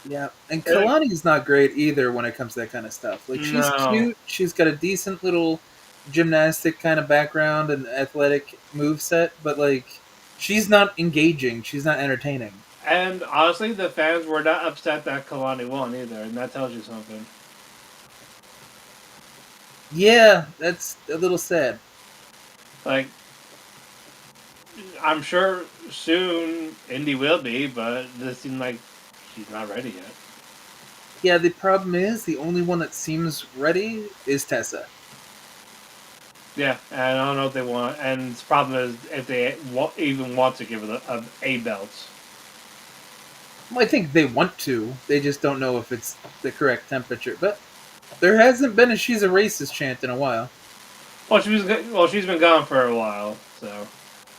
Yeah, and Kelani's not great either when it comes to that kind of stuff. Like, she's cute. She's got a decent little gymnastic kind of background and athletic moveset, but like, she's not engaging. She's not entertaining. And honestly, the fans were not upset that Kelani won either, and that tells you something. Yeah, that's a little sad. Like, I'm sure soon Indi will be, but it seems like she's not ready yet. Yeah, the problem is the only one that seems ready is Tessa. Yeah, and I don't know if they want. And the problem is if they even want to give her a belt. Well, I think they want to. They just don't know if it's the correct temperature. But there hasn't been a "she's a racist" chant in a while. Well, she's been gone for a while, so.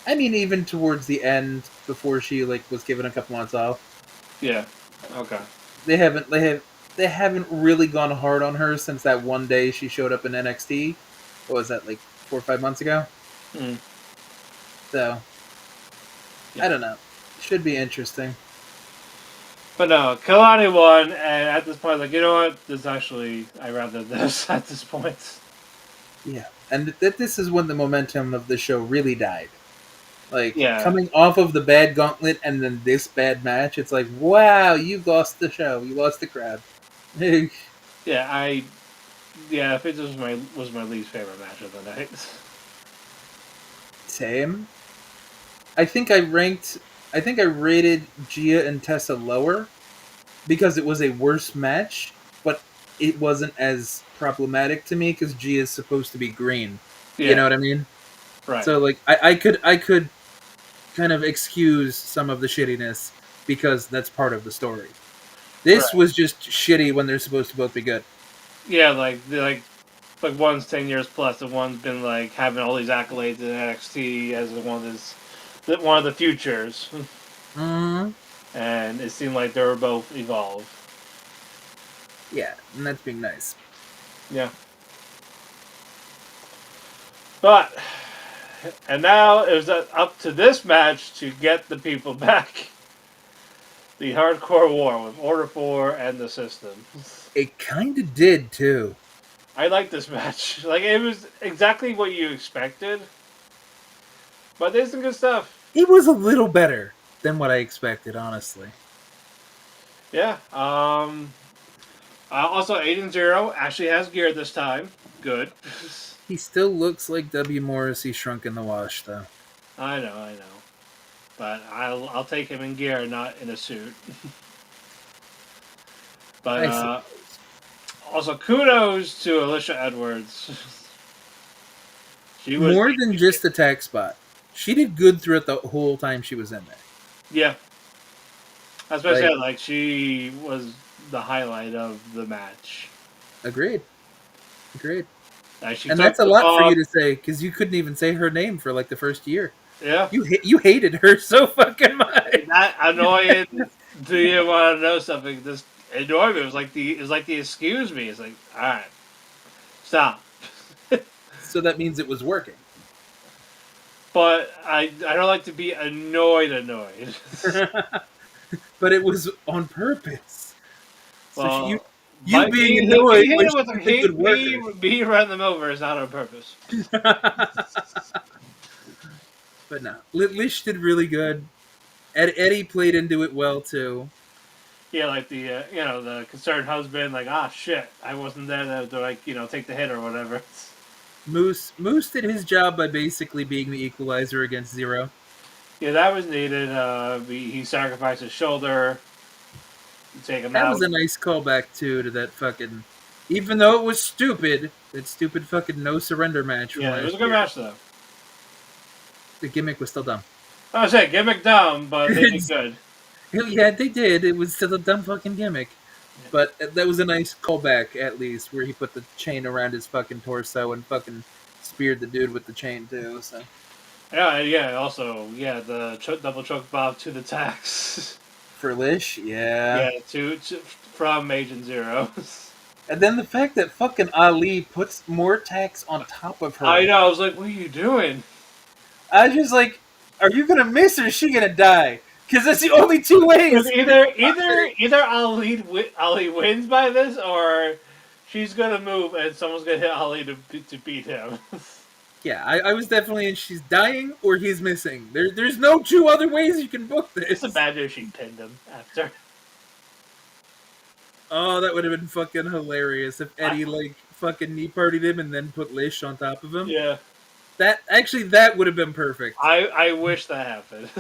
I mean, even towards the end, before she was given a couple months off. Yeah. Okay. They haven't really gone hard on her since that one day she showed up in NXT. What was that, like 4 or 5 months ago? So, yeah. I don't know. Should be interesting. But no, Kelani won, and at this point, like, you know what? I'd rather this at this point. Yeah, and this is when the momentum of the show really died. Like, coming off of the bad Gauntlet and then this bad match, it's like, wow, you lost the show. You lost the crowd. If it was my least favorite match of the night. Same. I think I rated Gia and Tessa lower because it was a worse match, but it wasn't as problematic to me because Gia is supposed to be green. Yeah. You know what I mean? Right. So like I could kind of excuse some of the shittiness because that's part of the story. This was just shitty when they're supposed to both be good. Yeah, like one's 10 years plus, and one's been like having all these accolades in NXT as one of the futures. Mm-hmm. And it seemed like they were both evolved. Yeah, and that's being nice. Yeah. But, and now it was up to this match to get the people back. The hardcore war with Order 4 and the System. It kind of did, too. I like this match. Like, it was exactly what you expected. But there's some good stuff. It was a little better than what I expected, honestly. Yeah. Also, Agent Zero actually has gear this time. Good. He still looks like W. Morrissey shrunk in the wash, though. I know. But I'll take him in gear, not in a suit. But also kudos to Alicia Edwards. She was more than just the tag spot. She did good throughout the whole time she was in there. Yeah. That's what I said. Like, she was the highlight of the match. Agreed. Like, and that's a lot for you to say, because you couldn't even say her name for like the first year. Yeah. You hated her so fucking much. That annoying. Do you want to know something? This annoyed me. It was like the excuse me. It's like, all right, stop. So that means it was working. But I don't like to be annoyed. But it was on purpose. Well, so you being annoyed was a good worker. Me running them over is not on purpose. But no, Lish did really good. Eddie played into it well too. Yeah, like the the concerned husband, like, shit, I wasn't there to like take the hit or whatever. Moose did his job by basically being the equalizer against Zero. Yeah, that was needed. He sacrificed his shoulder to take him out. That was a nice callback too to that fucking. Even though it was stupid, that stupid fucking no surrender match. Yeah, it was a good match though. The gimmick was still dumb. I was saying gimmick dumb, but they did good. Yeah, they did. It was still a dumb fucking gimmick. Yeah. But that was a nice callback, at least, where he put the chain around his fucking torso and fucking speared the dude with the chain, too. So. Yeah. Also, the double choke bomb to the tax. For Lish? Yeah. Yeah, from Agent Zero. And then the fact that fucking Ali puts more tax on top of her. I know. I was like, what are you doing? I was just like, are you going to miss or is she going to die? Because that's the only two ways. Either Ali wins by this, or she's gonna move and someone's gonna hit Ali to beat him. Yeah, I was definitely. She's dying or he's missing. There's no two other ways you can book this. It's a bad news she pinned him after. Oh, that would have been fucking hilarious if Eddie fucking knee partied him and then put Lish on top of him. Yeah. That would have been perfect. I wish that happened.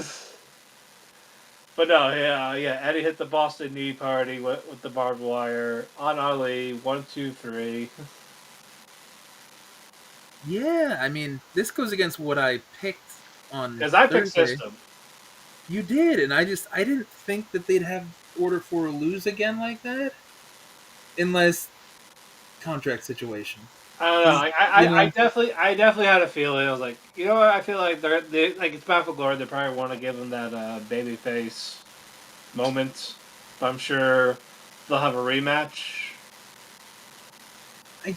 But no, yeah. Eddie hit the Boston knee party with the barbed wire on Ali. 1, 2, 3. Yeah, I mean, this goes against what I picked on. Because I picked System. You did, and I didn't think that they'd have Order 4 lose again like that, unless contract situation. I don't know. I definitely had a feeling. I was like, you know what? I feel like they like it's Bound for Glory. They probably want to give them that babyface moment. But I'm sure they'll have a rematch. I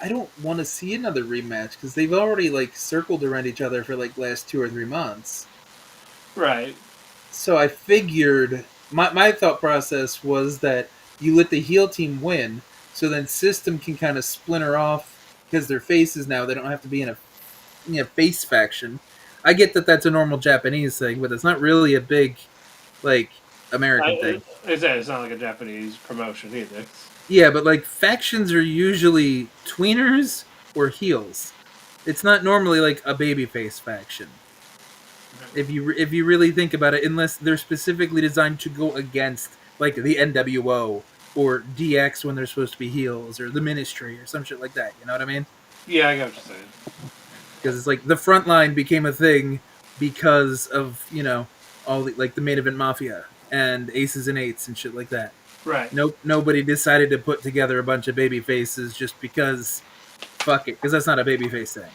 don't want to see another rematch because they've already circled around each other for last 2 or 3 months. Right. So I figured my thought process was that you let the heel team win, so then System can kind of splinter off. Because they're faces now, they don't have to be in a face faction. I get that that's a normal Japanese thing, but it's not really a big, American thing. It's not like a Japanese promotion either. Yeah, but factions are usually tweeners or heels. It's not normally a babyface faction. If you really think about it, unless they're specifically designed to go against the NWO. Or DX when they're supposed to be heels, or the Ministry, or some shit like that. You know what I mean? Yeah, I get what you're saying. Because it's the front line became a thing because of all the main event Mafia and Aces and Eights and shit like that. Right. Nobody decided to put together a bunch of baby faces just because. Fuck it, because that's not a babyface thing.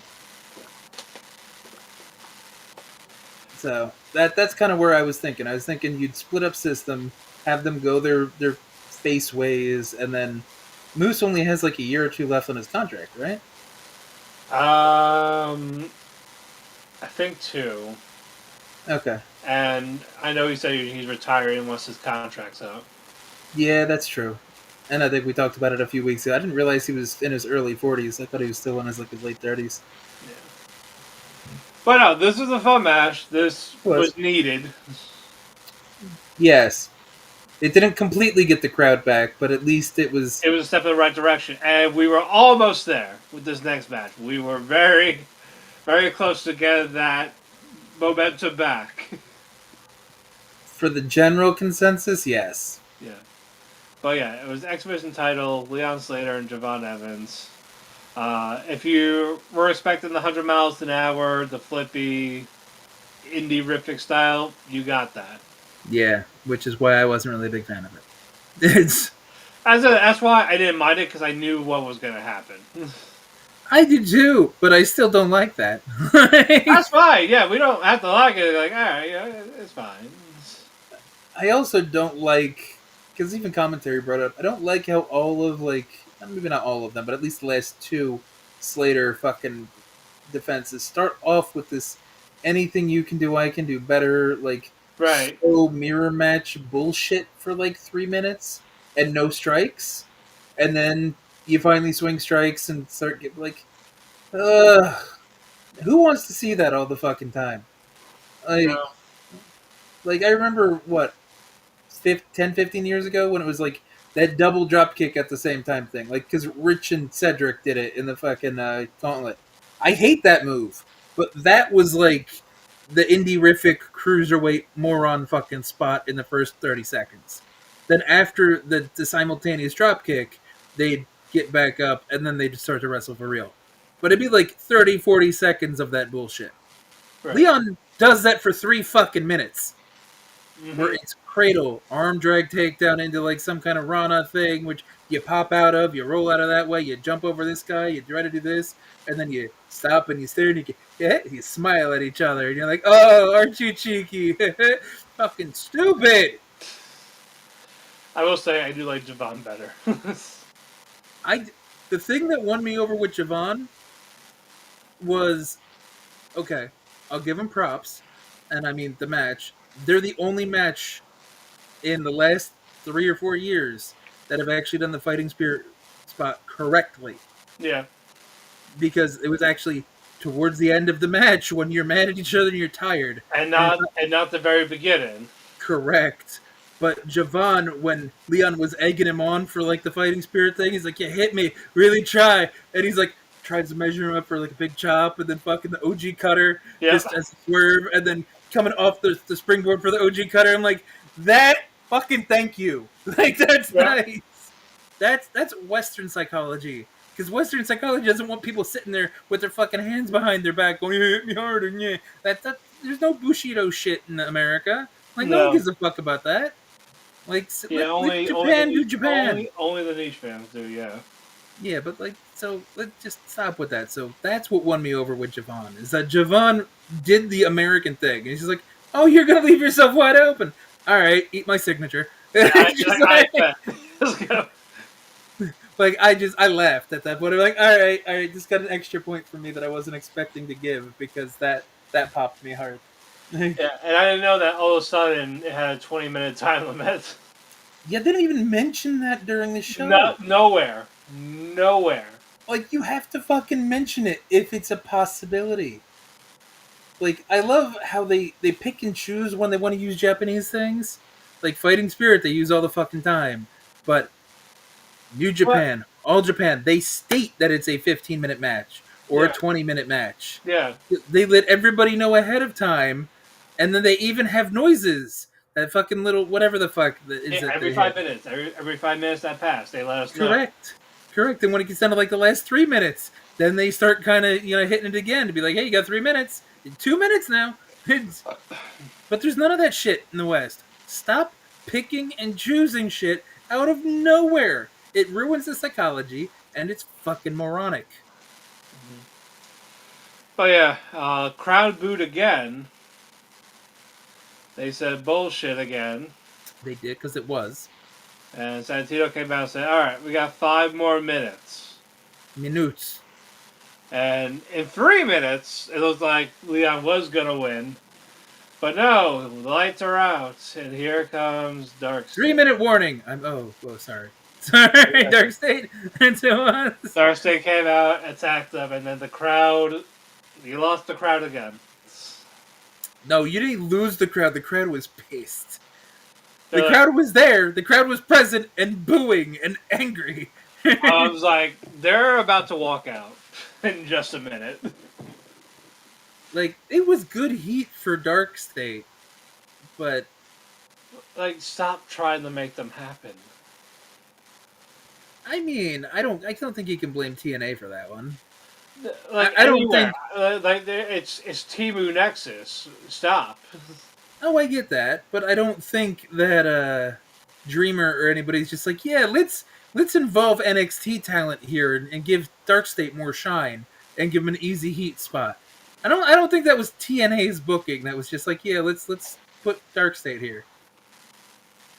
So that's kind of where I was thinking. I was thinking you'd split up System, have them go their face ways, and then Moose only has a year or 2 left on his contract, right? I think 2. Okay. And I know he said he's retiring once his contract's out. Yeah, that's true. And I think we talked about it a few weeks ago. I didn't realize he was in his early 40s. I thought he was still in his late 30s. Yeah. But no, this was a fun match. This was needed. Yes. It didn't completely get the crowd back, but at least it was... It was a step in the right direction. And we were almost there with this next match. We were very, very close to getting that momentum back. For the general consensus, yes. Yeah. But yeah, it was X-Division title, Leon Slater and Javon Evans. If you were expecting the 100 miles an hour, the flippy, indie-rific style, you got that. Yeah, which is why I wasn't really a big fan of it. That's why I didn't mind it, because I knew what was going to happen. I did too, but I still don't like that. That's fine. Yeah, we don't have to like it. Like, all right, yeah, it's fine. I also don't like, because even commentary brought up, I don't like how all of, like, maybe not all of them, but at least the last two Slater fucking defenses start off with this anything you can do, I can do better, like, right. slow mirror match bullshit for like 3 minutes and no strikes. And then you finally swing strikes and start getting like, who wants to see that all the fucking time? Like I remember, 10, 15 years ago when it was like that double drop kick at the same time thing. Like, because Rich and Cedric did it in the fucking Gauntlet. I hate that move. But that was like the indie-rific cruiserweight moron fucking spot in the first 30 seconds. Then after the simultaneous drop kick, they'd get back up and then they'd start to wrestle for real. But it'd be like 30, 40 seconds of that bullshit. Right. Leon does that for 3 fucking minutes. Mm-hmm. Where it's cradle, arm drag takedown into like some kind of Rana thing, which you pop out of, you roll out of that way, you jump over this guy, you try to do this, and then you stop and you stare and you smile at each other, and you're like, oh, aren't you cheeky? Fucking stupid. I will say I do like Javon better. The thing that won me over with Javon was, okay, I'll give him props, and I mean the match. They're the only match in the last 3 or 4 years that have actually done the fighting spirit spot correctly. Yeah. Because it was actually towards the end of the match when you're mad at each other and you're tired. And not the very beginning. Correct. But Javon, when Leon was egging him on for like the fighting spirit thing, he's like, yeah, hit me. Really try. And he's like, tries to measure him up for like a big chop, and then fucking the OG cutter just as a swerve, and then coming off the springboard for the OG cutter. I'm like, that fucking thank you. Like, that's nice. That's Western psychology. Because Western psychology doesn't want people sitting there with their fucking hands behind their back going, you hit me harder, yeah. There's no Bushido shit in America. Like, no one gives a fuck about that. Like, only Japan do Japan. Only the niche fans do, yeah. Yeah, but like, so let's just stop with that. So that's what won me over with Javon, is that Javon did the American thing. And he's just like, oh, you're going to leave yourself wide open. All right, eat my signature. Yeah, let's go. Like, I laughed at that point. I'm like, all right, just got an extra point for me that I wasn't expecting to give, because that popped me hard. Yeah, and I didn't know that all of a sudden it had a 20-minute time limit. Yeah, they didn't even mention that during the show. Nowhere. Like, you have to fucking mention it if it's a possibility. Like, I love how they pick and choose when they want to use Japanese things. Like, Fighting Spirit, they use all the fucking time. But New Japan, All Japan, they state that it's a 15-minute match or a 20-minute match. Yeah. They let everybody know ahead of time, and then they even have noises. That fucking little, whatever the fuck is it. Every 5 minutes. Every 5 minutes that pass, they let us know. Correct. And when it gets down to like the last 3 minutes, then they start kind of, hitting it again to be like, hey, you got 3 minutes. 2 minutes now. But there's none of that shit in the West. Stop picking and choosing shit out of nowhere. It ruins the psychology, and it's fucking moronic. But yeah, crowd booed again. They said bullshit again. They did, because it was. And Santino came out and said, all right, we got 5 more minutes. Minutes. And in 3 minutes, it looked like Leon was going to win. But no, the lights are out. And here comes Dark. 3-minute warning. Sorry. Sorry, Yeah. Dark State. That's who it was. Thursday came out, attacked them, and then the crowd. You lost the crowd again. No, you didn't lose the crowd. The crowd was pissed. The They're like, crowd was there. The crowd was present and booing and angry. I was like, they're about to walk out in just a minute. Like, it was good heat for Dark State, but Like, stop trying to make them happen. I mean, I don't think you can blame TNA for that one. Like, I don't anywhere. Like, it's Timu Nexus. Stop. Oh, I get that, but I don't think that Dreamer or anybody's just like, yeah, let's involve NXT talent here and give Dark State more shine and give him an easy heat spot. I don't think that was TNA's booking. That was just like, yeah, let's put Dark State here.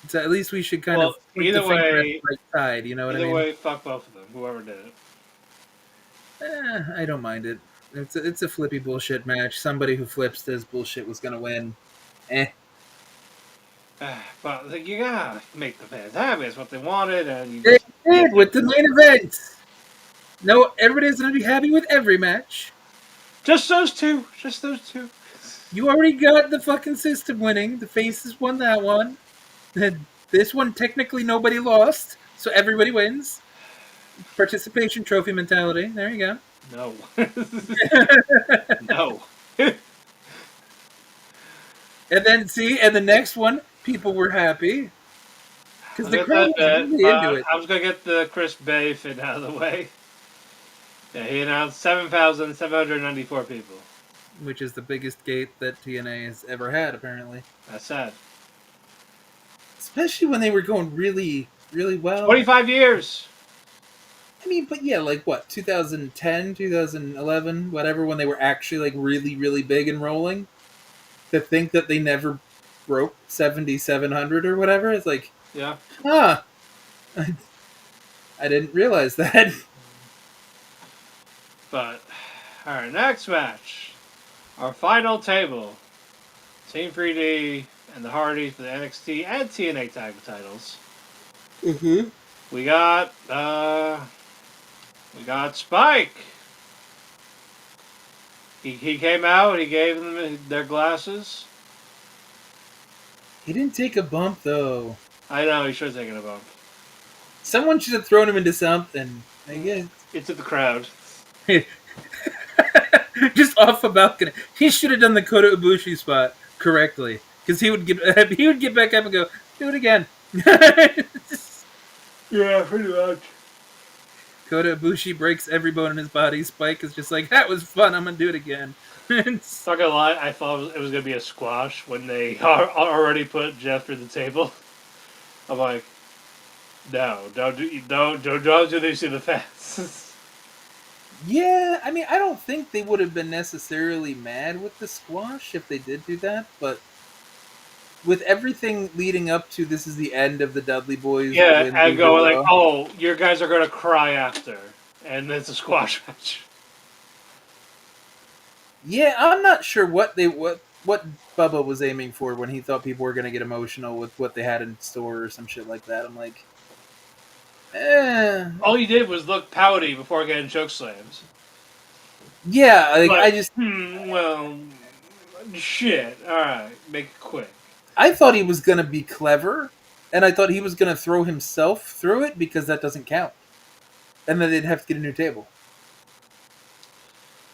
So at least we should kind of put either the finger at way, the right side. You know what I either mean? way, fuck both of them. Whoever did it. I don't mind it. It's a flippy bullshit match. Somebody who flips this bullshit was gonna win. But like, you gotta make the fans happy. It's what they wanted, and you They did with the main event. No, everybody's gonna be happy with every match. just those two. Just those two. You already got the fucking system winning. The faces won that one. This one, technically, nobody lost, so everybody wins. Participation trophy mentality. There you go. No. No. And then, and the next one, people were happy. Because the crowd was really into it. I was going to get the Chris Bay thing out of the way. Yeah, he announced 7,794 people. Which is the biggest gate that TNA has ever had, apparently. That's sad. Especially when they were going really, really well. 25 years! I mean, but yeah, like what, 2010, 2011, whatever, when they were actually like really, really big and rolling. To think that they never broke 7,700 or whatever, it's like, Yeah. I didn't realize that. But, alright, next match. Our final table. Team 3D and the Hardys for the NXT and TNA tag titles. Mm-hmm. We got Spike. He came out. He gave them their glasses. He didn't take a bump, though. I know he should have taken a bump. Someone should have thrown him into something. I guess. Into the crowd. Just off a balcony. He should have done the Kota Ibushi spot correctly, because he would get back up and go, do it again. Yeah, pretty much. Kota Ibushi breaks every bone in his body. Spike is just like, that was fun. I'm gonna do it again. Not gonna lie, I thought it was gonna be a squash when they already put Jeff through the table. I'm like, no, don't do this to the fans. Yeah, I mean, I don't think they would have been necessarily mad with the squash if they did do that, but with everything leading up to this is the end of the Dudley Boys. Yeah, and go like, oh, your guys are gonna cry after, and it's a squash match. Yeah, I'm not sure what Bubba was aiming for when he thought people were gonna get emotional with what they had in store or some shit like that. I'm like, All he did was look pouty before getting choke slams. Yeah, like, But, I just well, shit. All right, make it quick. I thought he was gonna be clever, and I thought he was gonna throw himself through it because that doesn't count, and then they'd have to get a new table,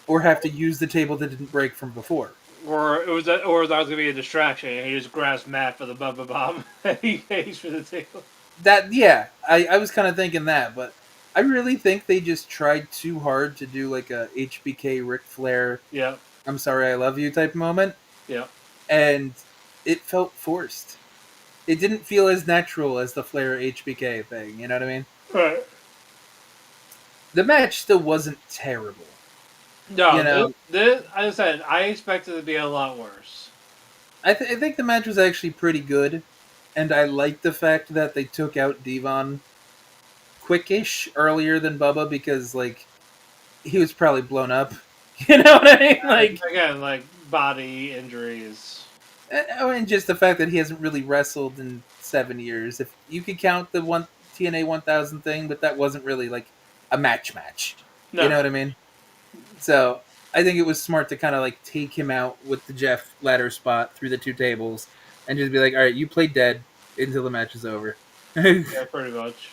or have to use the table that didn't break from before. Or that was gonna be a distraction, and he just grabs Matt for the Bubba Bomb, and he pays for the table. I was kind of thinking that, but I really think they just tried too hard to do like a HBK Ric Flair, Yeah. I'm sorry I love you type moment. Yeah. And it felt forced. It didn't feel as natural as the Flair HBK thing, you know what I mean? Right. The match still wasn't terrible. No, you know, this, as I said, I expected it to be a lot worse. I think the match was actually pretty good, and I like the fact that they took out Devon quickish earlier than Bubba because, like, he was probably blown up. You know what I mean? Like, again, like body injuries. And just the fact that he hasn't really wrestled in 7 years. If you could count the TNA 1000 thing, but that wasn't really like a match. No. You know what I mean? So I think it was smart to kind of like take him out with the Jeff ladder spot through the two tables and just be like, all right, you play dead until the match is over. Yeah, pretty much.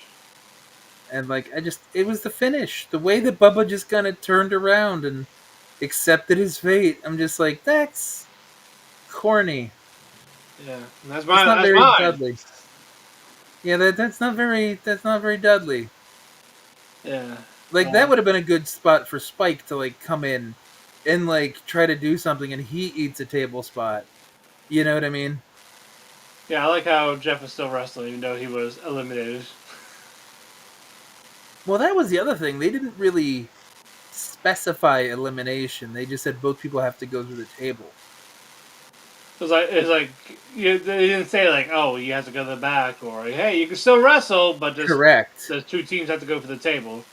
And like, it was the finish. The way that Bubba just kind of turned around and accepted his fate. I'm just like, that's corny. Yeah, and that's It's not very mine. Dudley. Yeah, that's not very Dudley. Yeah. Like that would have been a good spot for Spike to like come in and like try to do something, and he eats a table spot. You know what I mean? Yeah, I like how Jeff was still wrestling even though he was eliminated. Well, that was the other thing. They didn't really specify elimination. They just said both people have to go through the table. It's like they didn't say like, oh, you have to go to the back, or hey, you can still wrestle, but just Correct. the two teams have to go for the table.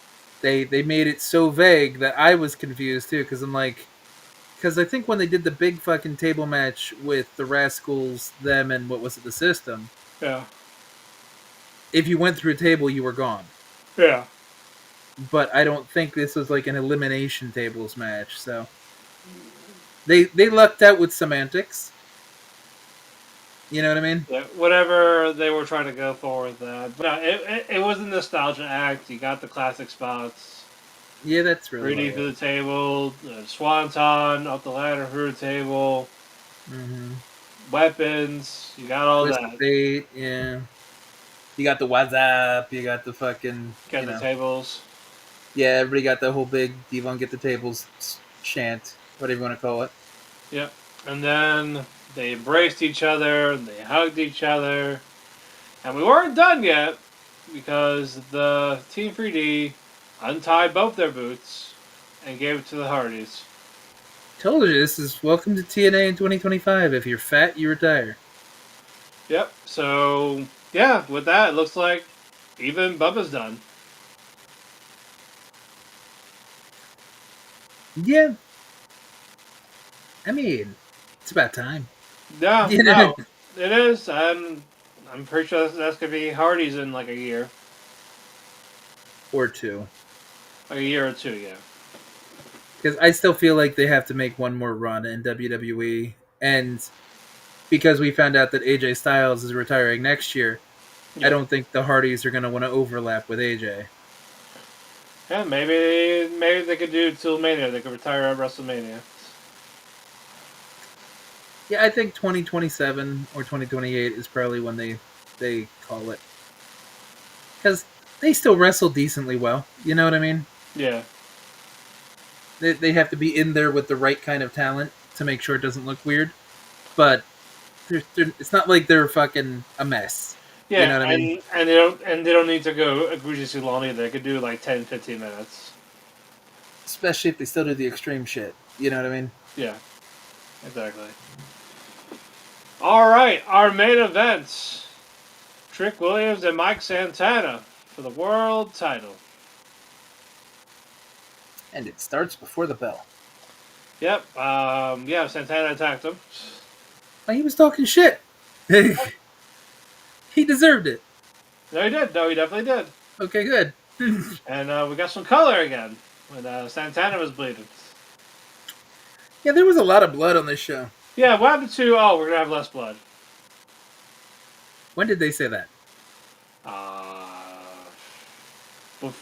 They made it so vague that I was confused too, because I'm like, because I think when they did the big fucking table match with the Rascals, them, and what was it, the System? Yeah. If you went through a table, you were gone. Yeah. But I don't think this was like an elimination tables match, so they lucked out with semantics. You know what I mean? Yeah, whatever they were trying to go for with that. But no, it was a nostalgia act. You got the classic spots. Yeah, that's really 3D through the table, Swanton up the ladder through the table, weapons. You got all that. Fate, yeah. You got the WhatsApp. You got the fucking. Got the tables. Yeah, everybody got the whole big Devon get the tables chant, whatever you want to call it. Yep. And then they embraced each other, and they hugged each other. And we weren't done yet, because the Team 3D untied both their boots and gave it to the Hardys. Told you, this is welcome to TNA in 2025. If you're fat, you retire. Yep. So, yeah, with that, it looks like even Bubba's done. Yeah. I mean, it's about time. Yeah, no, it is. I'm pretty sure that's going to be Hardys in like a year. Or two. Like a year or two, yeah. Because I still feel like they have to make one more run in WWE. And because we found out that AJ Styles is retiring next year, I don't think the Hardys are going to want to overlap with AJ. Yeah, maybe they could do till Mania. They could retire at WrestleMania. Yeah, I think 2027 or 2028 is probably when they call it. Because they still wrestle decently well. You know what I mean? Yeah. They have to be in there with the right kind of talent to make sure it doesn't look weird. But it's not like they're fucking a mess. Yeah, you know what I mean? And they don't need to go egregiously long either. They could do like 10, 15 minutes. Especially if they still do the extreme shit. You know what I mean? Yeah, exactly. All right, our main events: Trick Williams and Mike Santana for the world title. And it starts before the bell. Yep. Yeah, Santana attacked him. Oh, he was talking shit. He deserved it. No, he did. No, he definitely did. Okay, good. And we got some color again when Santana was bleeding. Yeah, there was a lot of blood on this show. Yeah, what happened to, we're going to have less blood? When did they say that? I think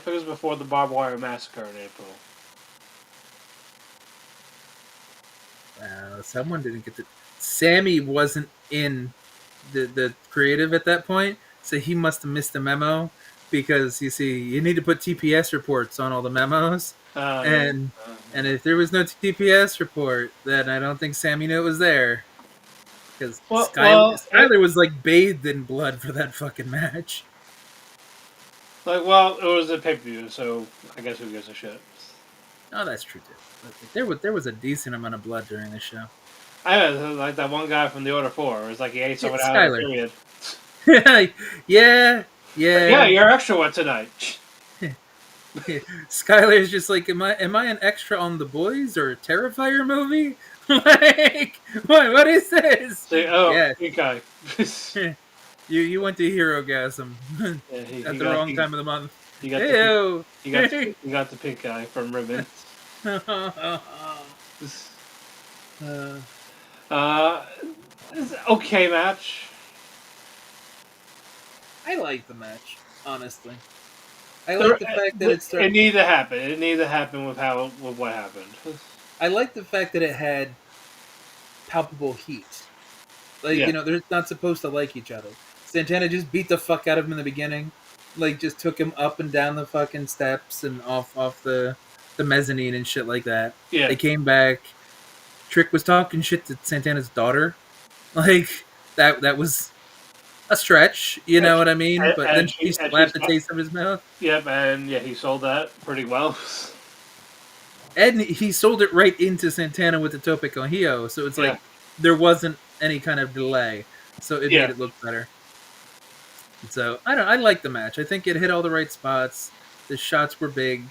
it was before the barbed wire massacre in April. Someone didn't get to... Sammy wasn't in the creative at that point, so he must have missed a memo, because, you see, you need to put TPS reports on all the memos, and if there was no TPS report, then I don't think Sammy knew it was there. Because Skyler was, like, bathed in blood for that fucking match. Like, well, it was a pay-per-view, so I guess who gives a shit. Oh, that's true, too. There was a decent amount of blood during this show. I know, like that one guy from the Order 4. It was like he ate someone out of the period. Yeah. Yeah, you're extra wet tonight. Skylar's just like, am I an extra on The Boys or a Terrifier movie? Like, what is this? Yeah. Pink guy. You went to Herogasm Yeah, at the wrong time of the month. he got Ew. he got the pink eye from Ribbon. It's an okay match. I like the match, honestly. I like the fact that it started. It needed to happen. It needed to happen with what happened. I like the fact that it had palpable heat. Like, Yeah. they're not supposed to like each other. Santana just beat the fuck out of him in the beginning. Like, just took him up and down the fucking steps and off the mezzanine and shit like that. Yeah. They came back. Trick was talking shit to Santana's daughter. Like, that was a stretch, you know what I mean? But then she slapped the taste of his mouth. Yep, and yeah, he sold that pretty well. And he sold it right into Santana with the Tope con Hio, so it's like there wasn't any kind of delay, so it made it look better. So I like the match. I think it hit all the right spots. The shots were big.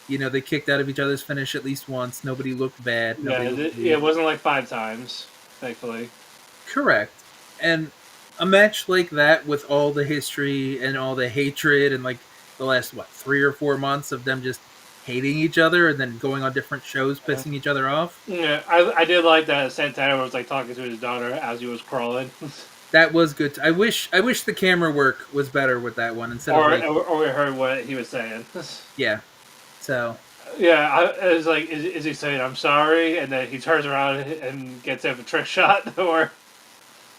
They kicked out of each other's finish at least once. Nobody looked bad. It wasn't like 5 times, thankfully. Correct. And a match like that with all the history and all the hatred and like the last 3 or 4 months of them just hating each other and then going on different shows, pissing each other off. Yeah, I did like that Santana was like talking to his daughter as he was crawling. That was good. I wish the camera work was better with that one instead or we heard what he was saying. Yeah. So. Yeah, I was like, is he saying I'm sorry, and then he turns around and gets him a trick shot, or?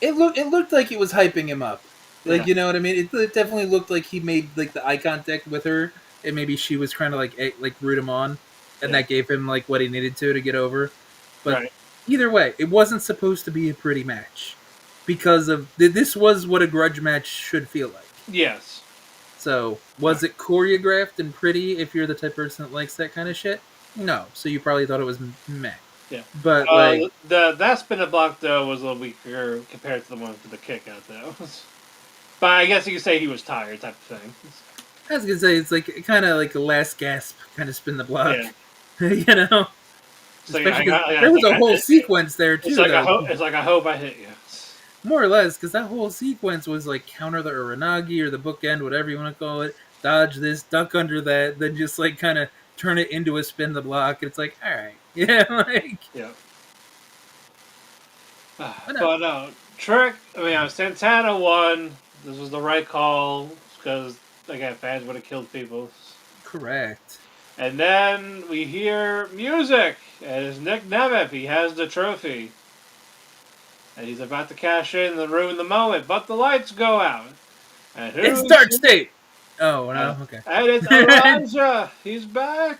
It looked like he was hyping him up. Like, you know what I mean? It definitely looked like he made like the eye contact with her, and maybe she was trying to like root him on, and that gave him like what he needed to get over. But either way, it wasn't supposed to be a pretty match because of this was what a grudge match should feel like. Yes. So was it choreographed and pretty? If you're the type of person that likes that kind of shit, no. So you probably thought it was meh. Yeah, but that spin a block though was a little weaker compared to the one for the kick out though. But I guess you could say he was tired, type of thing. I was gonna say it's like kind of like a last gasp kind of spin the block. Yeah. Especially there was a whole sequence there too. It's like I hope I hit you. More or less, because that whole sequence was like counter the Uranagi or the bookend, whatever you want to call it. Dodge this, duck under that, then just like kind of turn it into a spin the block. And it's like, all right, yeah. But Trick. Santana won. This was the right call because again, fans would have killed people. Correct. And then we hear music as Nick Nemeth. He has the trophy. And he's about to cash in and ruin the moment, but the lights go out. And it's Dark State! Oh, no? Okay. And it's Elijah! He's back!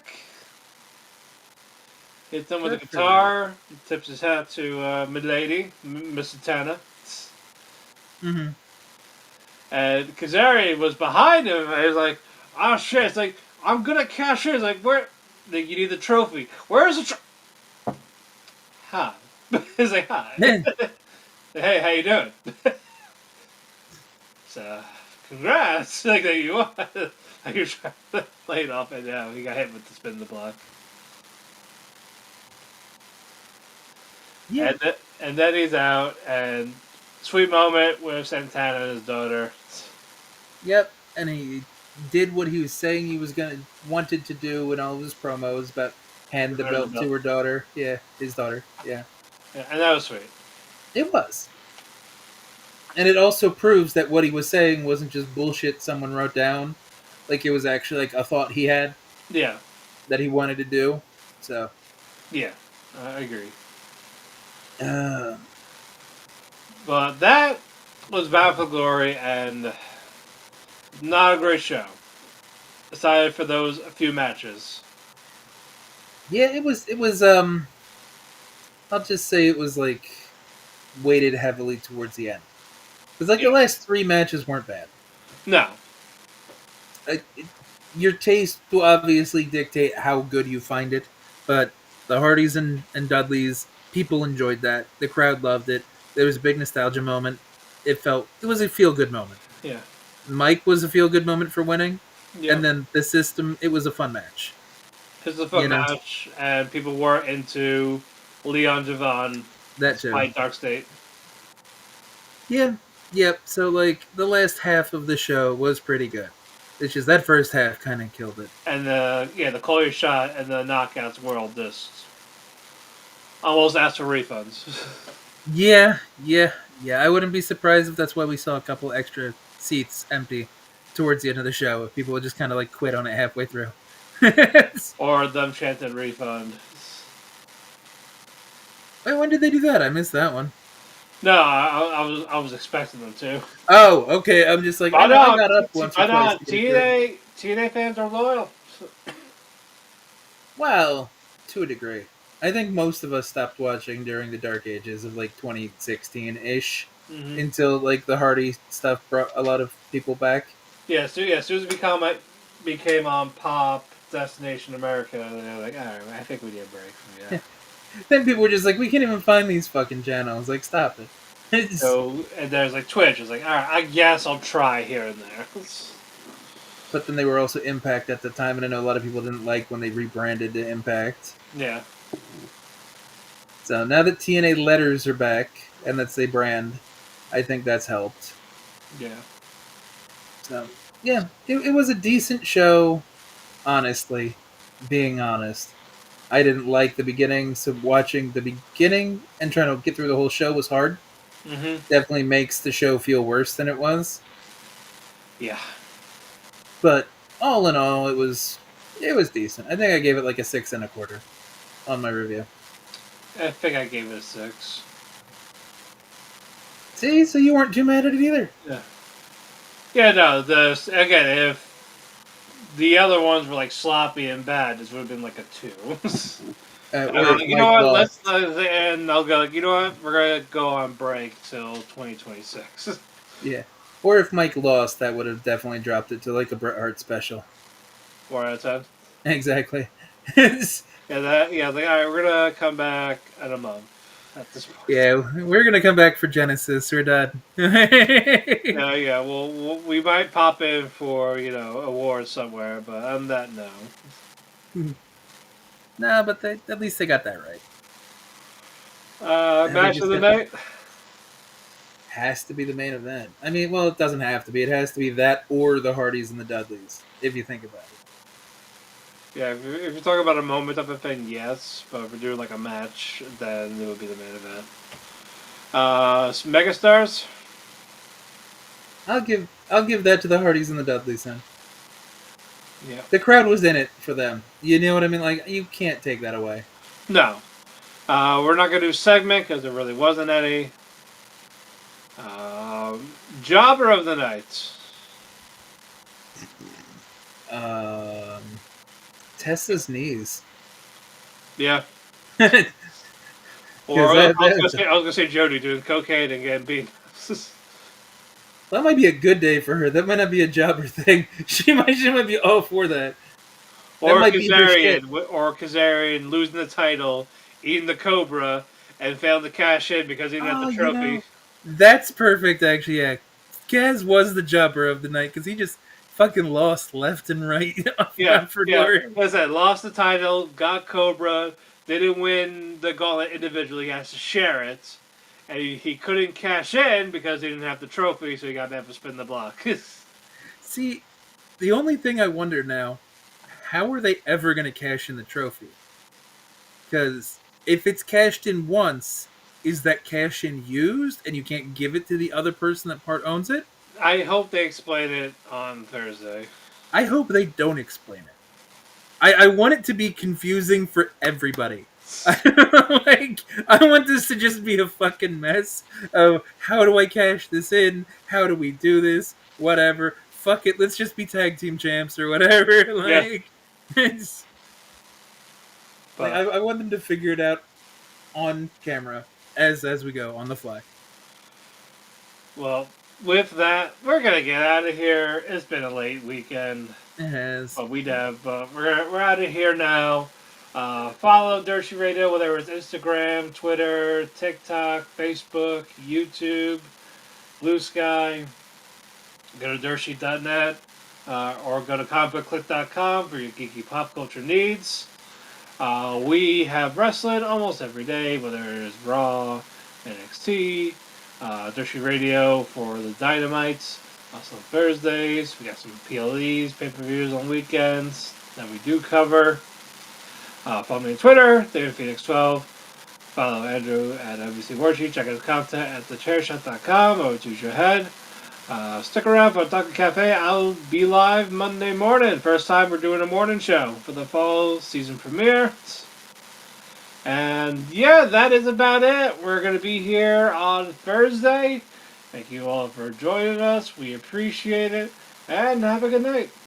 Hits him with a guitar, tips his hat to Midlady, Miss Santana. Mm-hmm. And Kazarian was behind him, and he's like, oh shit, it's like, I'm gonna cash in. It's like, where? Like, you need the trophy. Where's the trophy? Hi. He's like, hi. Hey, how you doing? So, congrats! Like that you won. Like you're trying to play it off, and yeah, he got hit with the spin the block. Yeah. And then he's out, and sweet moment with Santana and his daughter. Yep, and he did what he was saying he was wanted to do in all of his promos about hand the belt to her daughter. Yeah, his daughter. Yeah. Yeah, and that was sweet. It was. And it also proves that what he was saying wasn't just bullshit someone wrote down. Like, it was actually, like, a thought he had. Yeah. That he wanted to do. So. Yeah, I agree. But that was Battle for Glory, and not a great show. Aside for those few matches. Yeah, it was, I'll just say it was, like, weighted heavily towards the end. Because, like, the last 3 matches weren't bad. No. Your taste will obviously dictate how good you find it, but the Hardys and Dudleys, people enjoyed that. The crowd loved it. There was a big nostalgia moment. It was a feel-good moment. Yeah. Mike was a feel-good moment for winning. Yeah. And then the system, it was a fun match. It was a fun match, and people were into Leon Javon that too. Fight Dark State. Yeah, Yep. So like the last half of the show was pretty good. It's just that first half kind of killed it. And the Collier shot and the knockouts world just almost asked for refunds. Yeah. I wouldn't be surprised if that's why we saw a couple extra seats empty towards the end of the show. If people would just kind of like quit on it halfway through. Wait, Or them chanting refund. when did they do that? I missed that one. No, I was expecting them to. Oh, okay. I'm just like, I got up once or twice. TNA fans are loyal. Well, to a degree. I think most of us stopped watching during the dark ages of like 2016-ish Mm-hmm. until like the Hardy stuff brought a lot of people back. As soon as it became on Pop Destination America, they're like, all right, I think we need a break from that. Then people were just like, we can't even find these fucking channels. Like, stop it. So, and there's like Twitch. It's like, all right, I guess I'll try here and there. But then they were also Impact at the time, and I know a lot of people didn't like when they rebranded to Impact. Yeah. So now that TNA letters are back, and that's a brand, I think that's helped. Yeah. So, yeah, it was a decent show, honestly, being honest. I didn't like the beginning, so watching the beginning and trying to get through the whole show was hard. Mm-hmm. Definitely makes the show feel worse than it was. Yeah. But all in all, it was decent. I think I gave it like a 6 1/4 on my review. I think I gave it a 6. See, so you weren't too mad at it either. Yeah. Yeah, no, again, if the other ones were like sloppy and bad, this would have been like a 2. You know what? And I'll go. You know what? We're gonna go on break till 2026. Yeah. Or if Mike lost, that would have definitely dropped it to like a Bret Hart special. 4 out of 10. Exactly. All right, we're gonna come back in a month at this point. Yeah, we're gonna come back for Genesis. We're done. Yeah. We might pop in for awards somewhere, but other than that, no. No, but at least they got that right. Match of the night. Has to be the main event. I mean, well, it doesn't have to be. It has to be that or the Hardys and the Dudleys, if you think about it. Yeah, if you're talking about a moment of a thing, yes. But if we're doing like a match, then it would be the main event. Megastars. I'll give that to the Hardys and the Dudleys then. Yeah. The crowd was in it for them. You know what I mean? Like, you can't take that away. No. We're not going to do segment because there really wasn't any. Jobber of the night. Tessa's knees. Yeah. That I was going to say Jody doing cocaine and getting beat. might be a good day for her. That might not be a jobber thing. She might be all for that. Or Kazarian losing the title, eating the Cobra, and failing to cash in because he didn't have the trophy. That's perfect, actually. Yeah, Kaz was the jobber of the night because he just fucking lost left and right. For glory. Like I said, lost the title, got Cobra, didn't win the Gauntlet individually. He has to share it, and he couldn't cash in because he didn't have the trophy, so he got mad for spinning the block. See, the only thing I wonder now, how are they ever going to cash in the trophy? Because if it's cashed in once, is that cash in used and you can't give it to the other person that part owns it? I hope they explain it on Thursday. I hope they don't explain it. I want it to be confusing for everybody. I want this to just be a fucking mess of how do I cash this in? How do we do this? Whatever. Fuck it. Let's just be tag team champs or whatever. I want them to figure it out on camera as we go on the fly. Well, with that, we're gonna get out of here. It's been a late weekend. It has. But we're out of here now. Follow Dershi Radio, whether it's Instagram, Twitter, TikTok, Facebook, YouTube, Blue Sky. Go to Dershi.net or go to comicbookclick.com for your geeky pop culture needs. We have wrestling almost every day, whether it's Raw, NXT, Dushy Radio for the Dynamites. Also Thursdays. We got some PLEs, pay-per-views on weekends that we do cover. Follow me on Twitter, DavidPhoenix12. Follow Andrew at MVC Worksheet. Check out his content at thechairshot.com. Over to your head. Stick around for Dunkin' Cafe. I'll be live Monday morning. First time we're doing a morning show for the fall season premiere. And yeah, that is about it. We're going to be here on Thursday. Thank you all for joining us. We appreciate it. And have a good night.